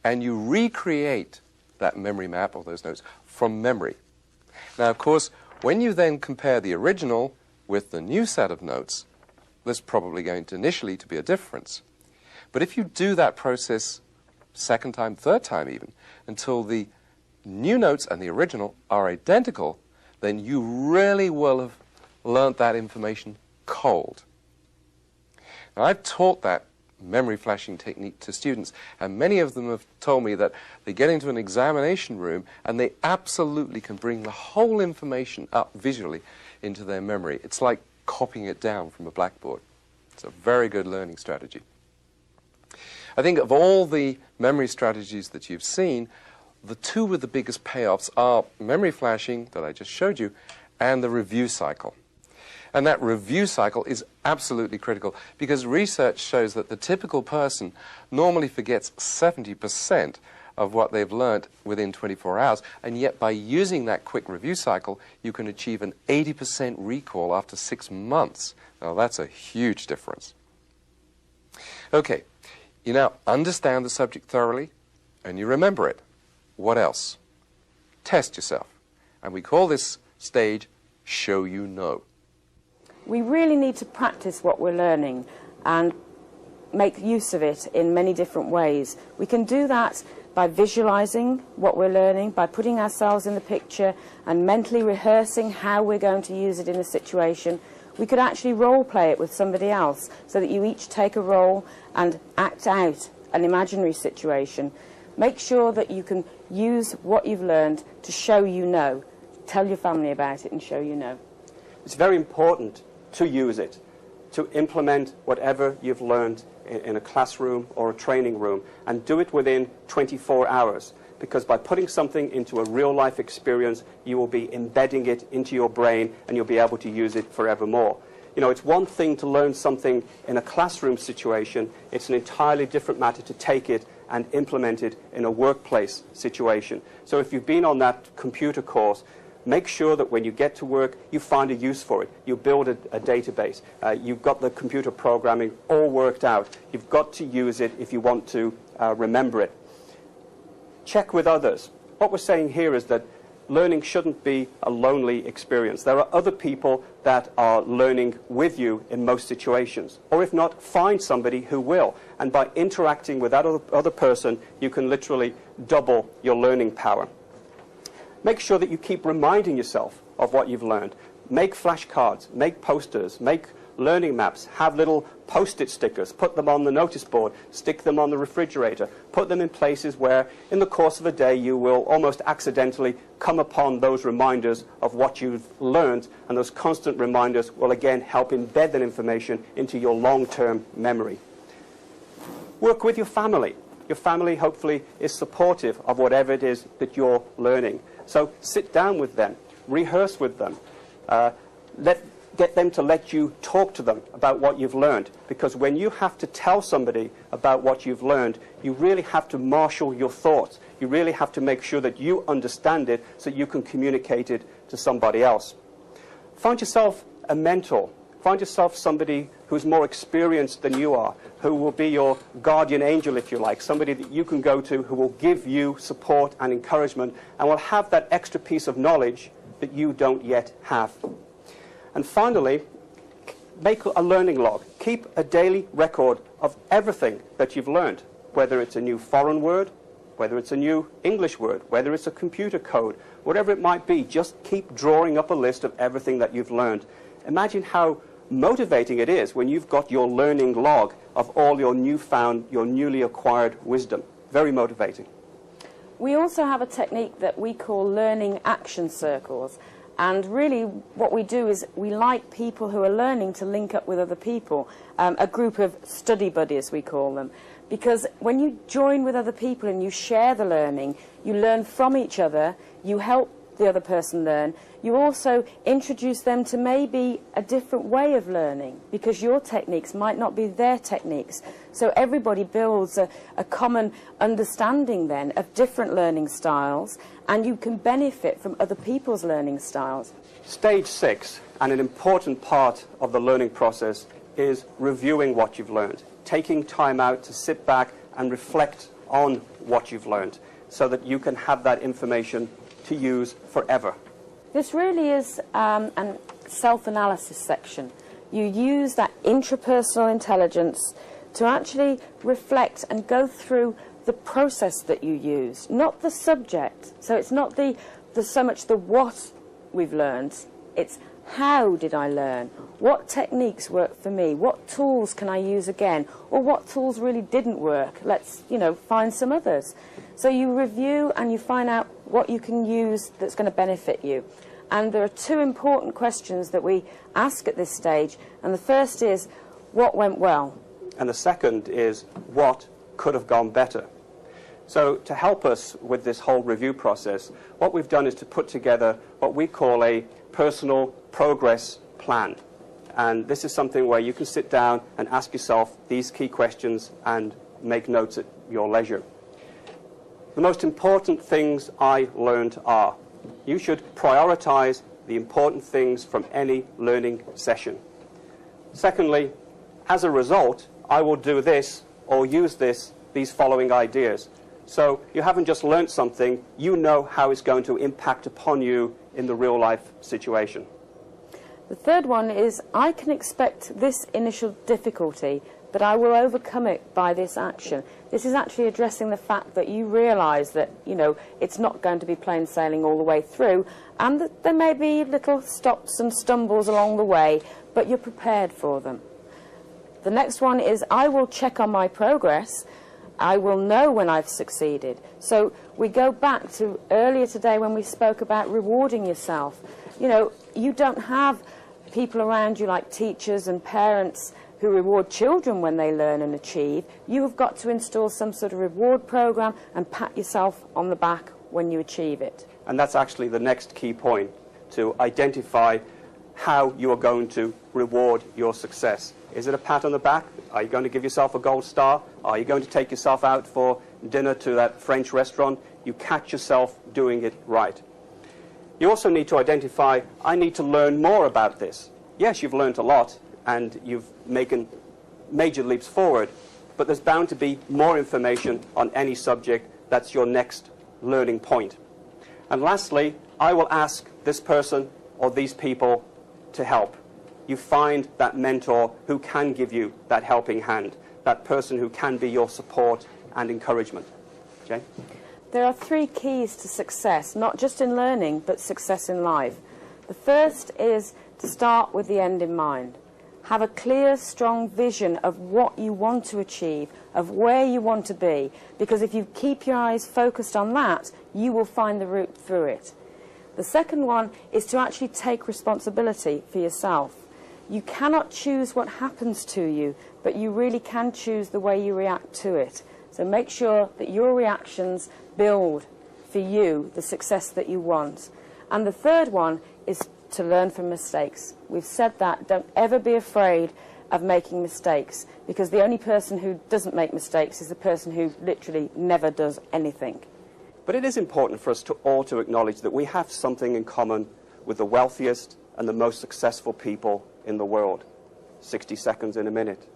and you recreate that memory map or those notes from memory. Now, of course, when you then compare the original with the new set of notes, there's probably going to initially to be a difference. But if you do that process second time, third time even, until the new notes and the original are identical, then you really will have learnt that information cold. Now, I've taught that memory flashing technique to students, and many of them have told me that they get into an examination room and they absolutely can bring the whole information up visually into their memory. It's like copying it down from a blackboard. It's a very good learning strategy. I think of all the memory strategies that you've seen, the two with the biggest payoffs are memory flashing that I just showed you and the review cycle. And that review cycle is absolutely critical because research shows that the typical person normally forgets 70% of what they've learnt within 24 hours, and yet by using that quick review cycle, you can achieve an 80% recall after 6 months. Now, that's a huge difference. Okay, you now understand the subject thoroughly, and you remember it. What else? Test yourself. And we call this stage show you know. We really need to practice what we're learning and make use of it in many different ways. We can do that by visualizing what we're learning, by putting ourselves in the picture and mentally rehearsing how we're going to use it in a situation. We could actually role play it with somebody else so that you each take a role and act out an imaginary situation. Make sure that you can use what you've learned to show you know. Tell your family about it and show you know. It's very important to use it, to implement whatever you've learned in a classroom or a training room, and do it within 24 hours. Because by putting something into a real-life experience, you will be embedding it into your brain and you'll be able to use it forevermore. You know, it's one thing to learn something in a classroom situation. It's an entirely different matter to take it and implement it in a workplace situation. So if you've been on that computer course, make sure that when you get to work, you find a use for it. You build a database. You've got the computer programming all worked out. You've got to use it if you want to remember it. Check with others. What we're saying here is that learning shouldn't be a lonely experience. There are other people that are learning with you in most situations. Or if not, find somebody who will. And by interacting with that other person, you can literally double your learning power. Make sure that you keep reminding yourself of what you've learned. Make flashcards, make posters, make learning maps, have little post-it stickers, put them on the notice board, stick them on the refrigerator, put them in places where in the course of a day you will almost accidentally come upon those reminders of what you've learned, and those constant reminders will again help embed that information into your long-term memory. Work with your family. Your family hopefully is supportive of whatever it is that you're learning. So sit down with them, rehearse with them, get them to let you talk to them about what you've learned. Because when you have to tell somebody about what you've learned, you really have to marshal your thoughts. You really have to make sure that you understand it so you can communicate it to somebody else. Find yourself a mentor. Find yourself somebody who's more experienced than you are, who will be your guardian angel, if you like, somebody that you can go to who will give you support and encouragement and will have that extra piece of knowledge that you don't yet have. And finally, make a learning log. Keep a daily record of everything that you've learned, whether it's a new foreign word, whether it's a new English word, whether it's a computer code, whatever it might be. Just keep drawing up a list of everything that you've learned. Imagine how motivating it is when you've got your learning log of all your newly acquired wisdom. Very motivating. We also have a technique that we call learning action circles. And really what we do is we like people who are learning to link up with other people, a group of study buddies we call them. Because when you join with other people and you share the learning, you learn from each other, you help the other person learn, you also introduce them to maybe a different way of learning because your techniques might not be their techniques. So everybody builds a common understanding then of different learning styles, and you can benefit from other people's learning styles. Stage 6, and an important part of the learning process, is reviewing what you've learned. Taking time out to sit back and reflect on what you've learned so that you can have that information to use forever. This really is a self-analysis section. You use that intrapersonal intelligence to actually reflect and go through the process that you use, not the subject. So it's not so much the what we've learned, It's how did I learn? What techniques work for me? What tools can I use again? Or what tools really didn't work? Let's, find some others. So you review and you find out what you can use that's going to benefit you. And there are two important questions that we ask at this stage. And the first is, what went well? And the second is, what could have gone better? So to help us with this whole review process, what we've done is to put together what we call a personal progress plan. And this is something where you can sit down and ask yourself these key questions and make notes at your leisure. The most important things I learned are, you should prioritize the important things from any learning session. Secondly, as a result, I will do this or use these following ideas. So you haven't just learned something, you know how it's going to impact upon you in the real life situation. The third one is, I can expect this initial difficulty, but I will overcome it by this action. This is actually addressing the fact that you realise that, it's not going to be plain sailing all the way through, and that there may be little stops and stumbles along the way, but you're prepared for them. The next one is, I will check on my progress. I will know when I've succeeded. So we go back to earlier today when we spoke about rewarding yourself. You don't have people around you like teachers and parents who reward children when they learn and achieve. You have got to install some sort of reward program and pat yourself on the back when you achieve it. And that's actually the next key point, to identify how you are going to reward your success. Is it a pat on the back? Are you going to give yourself a gold star? Are you going to take yourself out for dinner to that French restaurant? You catch yourself doing it right. You also need to identify, I need to learn more about this. Yes, you've learned a lot and you've made major leaps forward, but there's bound to be more information on any subject. That's your next learning point. And lastly, I will ask this person or these people to help. You find that mentor who can give you that helping hand, that person who can be your support and encouragement. Jane? There are three keys to success, not just in learning, but success in life. The first is to start with the end in mind. Have a clear, strong vision of what you want to achieve, of where you want to be, because if you keep your eyes focused on that, you will find the route through it. The second one is to actually take responsibility for yourself. You cannot choose what happens to you, but you really can choose the way you react to it. So make sure that your reactions build for you the success that you want. And the third one is to learn from mistakes. We've said that. Don't ever be afraid of making mistakes, because the only person who doesn't make mistakes is the person who literally never does anything. But it is important for us all to acknowledge that we have something in common with the wealthiest and the most successful people in the world. 60 seconds in a minute,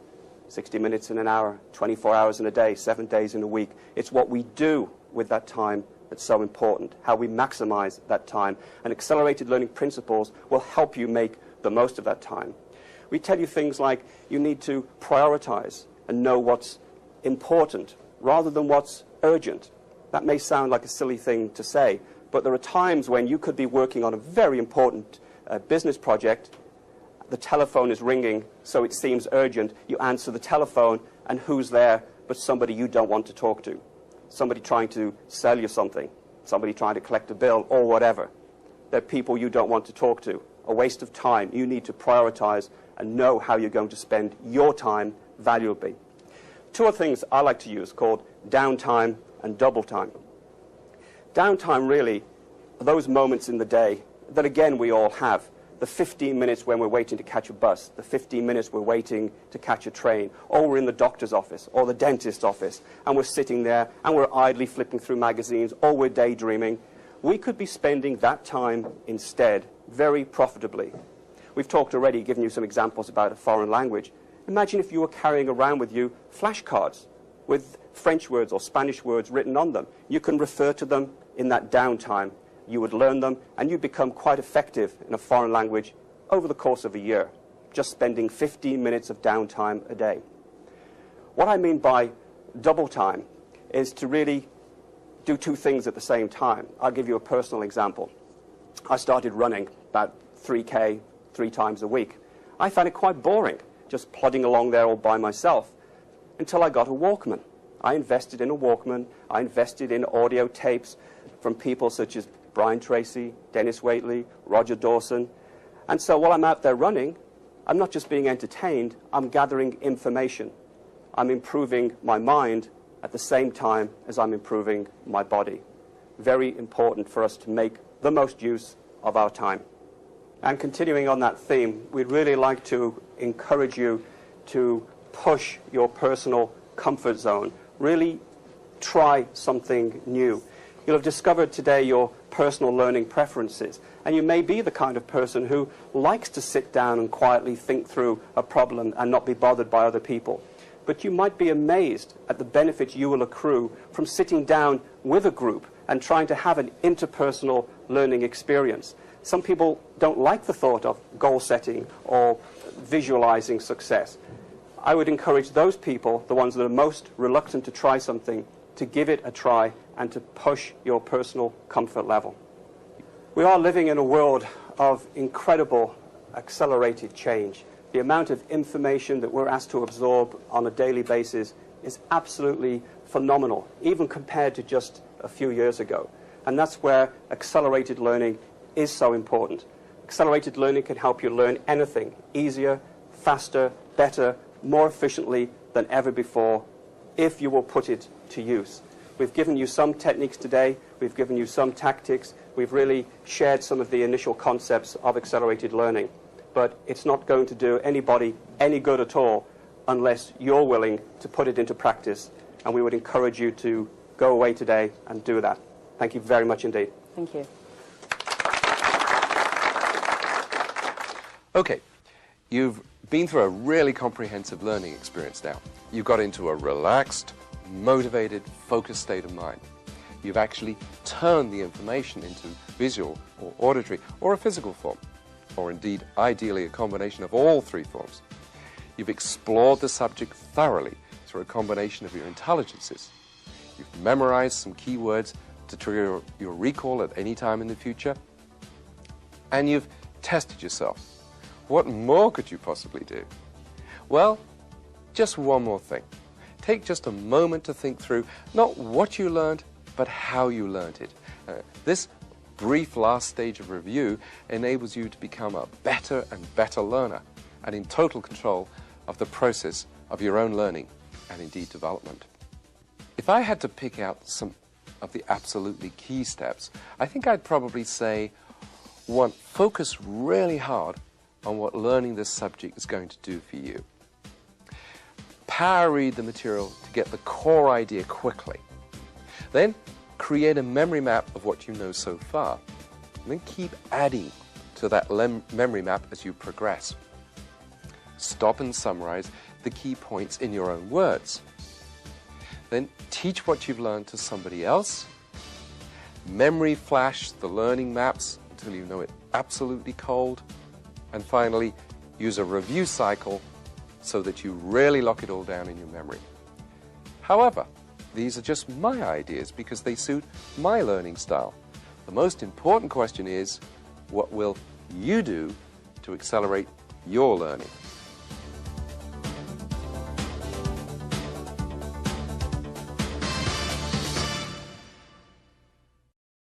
60 minutes in an hour, 24 hours in a day, 7 days in a week. It's what we do with that time that's so important, how we maximize that time. And accelerated learning principles will help you make the most of that time. We tell you things like you need to prioritize and know what's important rather than what's urgent. That may sound like a silly thing to say, but there are times when you could be working on a very important business project. The telephone is ringing, so it seems urgent. You answer the telephone, and who's there but somebody you don't want to talk to? Somebody trying to sell you something, somebody trying to collect a bill, or whatever. They're people you don't want to talk to. A waste of time. You need to prioritize and know how you're going to spend your time valuably. Two other things I like to use called downtime and double time. Downtime really are those moments in the day that, again, we all have. The 15 minutes when we're waiting to catch a bus, the 15 minutes we're waiting to catch a train, or we're in the doctor's office or the dentist's office, and we're sitting there and we're idly flipping through magazines, or we're daydreaming. We could be spending that time instead very profitably. We've talked already, given you some examples about a foreign language. Imagine if you were carrying around with you flashcards with French words or Spanish words written on them. You can refer to them in that downtime. You would learn them, and you'd become quite effective in a foreign language over the course of a year, just spending 15 minutes of downtime a day. What I mean by double time is to really do two things at the same time. I'll give you a personal example. I started running about 3K 3 times a week. I found it quite boring, just plodding along there all by myself, until I got a Walkman. I invested in a Walkman. I invested in audio tapes from people such as Brian Tracy, Dennis Waitley, Roger Dawson. And so while I'm out there running, I'm not just being entertained, I'm gathering information. I'm improving my mind at the same time as I'm improving my body. Very important for us to make the most use of our time. And continuing on that theme, we'd really like to encourage you to push your personal comfort zone. Really try something new. You'll have discovered today your personal learning preferences, and you may be the kind of person who likes to sit down and quietly think through a problem and not be bothered by other people. But you might be amazed at the benefits you will accrue from sitting down with a group and trying to have an interpersonal learning experience. Some people don't like the thought of goal setting or visualizing success. I would encourage those people, the ones that are most reluctant to try something, to give it a try and to push your personal comfort level. We are living in a world of incredible accelerated change. The amount of information that we're asked to absorb on a daily basis is absolutely phenomenal, even compared to just a few years ago. And that's where accelerated learning is so important. Accelerated learning can help you learn anything easier, faster, better, more efficiently than ever before, if you will put it to use. We've given you some techniques today, we've given you some tactics, we've really shared some of the initial concepts of accelerated learning. But it's not going to do anybody any good at all unless you're willing to put it into practice. And we would encourage you to go away today and do that. Thank you very much indeed. Thank you. Okay, you've been through a really comprehensive learning experience now. You've got into a relaxed, motivated, focused state of mind. You've actually turned the information into visual or auditory or a physical form, or indeed, ideally, a combination of all three forms. You've explored the subject thoroughly through a combination of your intelligences. You've memorized some keywords to trigger your recall at any time in the future. And you've tested yourself. What more could you possibly do? Well, just one more thing. Take just a moment to think through not what you learned, but how you learned it. This brief last stage of review enables you to become a better and better learner and in total control of the process of your own learning and indeed development. If I had to pick out some of the absolutely key steps, I think I'd probably say, one, focus really hard on what learning this subject is going to do for you. Power read the material to get the core idea quickly. Then create a memory map of what you know so far. And then keep adding to that memory map as you progress. Stop and summarize the key points in your own words. Then teach what you've learned to somebody else. Memory flash the learning maps until you know it absolutely cold. And finally, use a review cycle so that you really lock it all down in your memory. However, these are just my ideas because they suit my learning style. The most important question is, what will you do to accelerate your learning?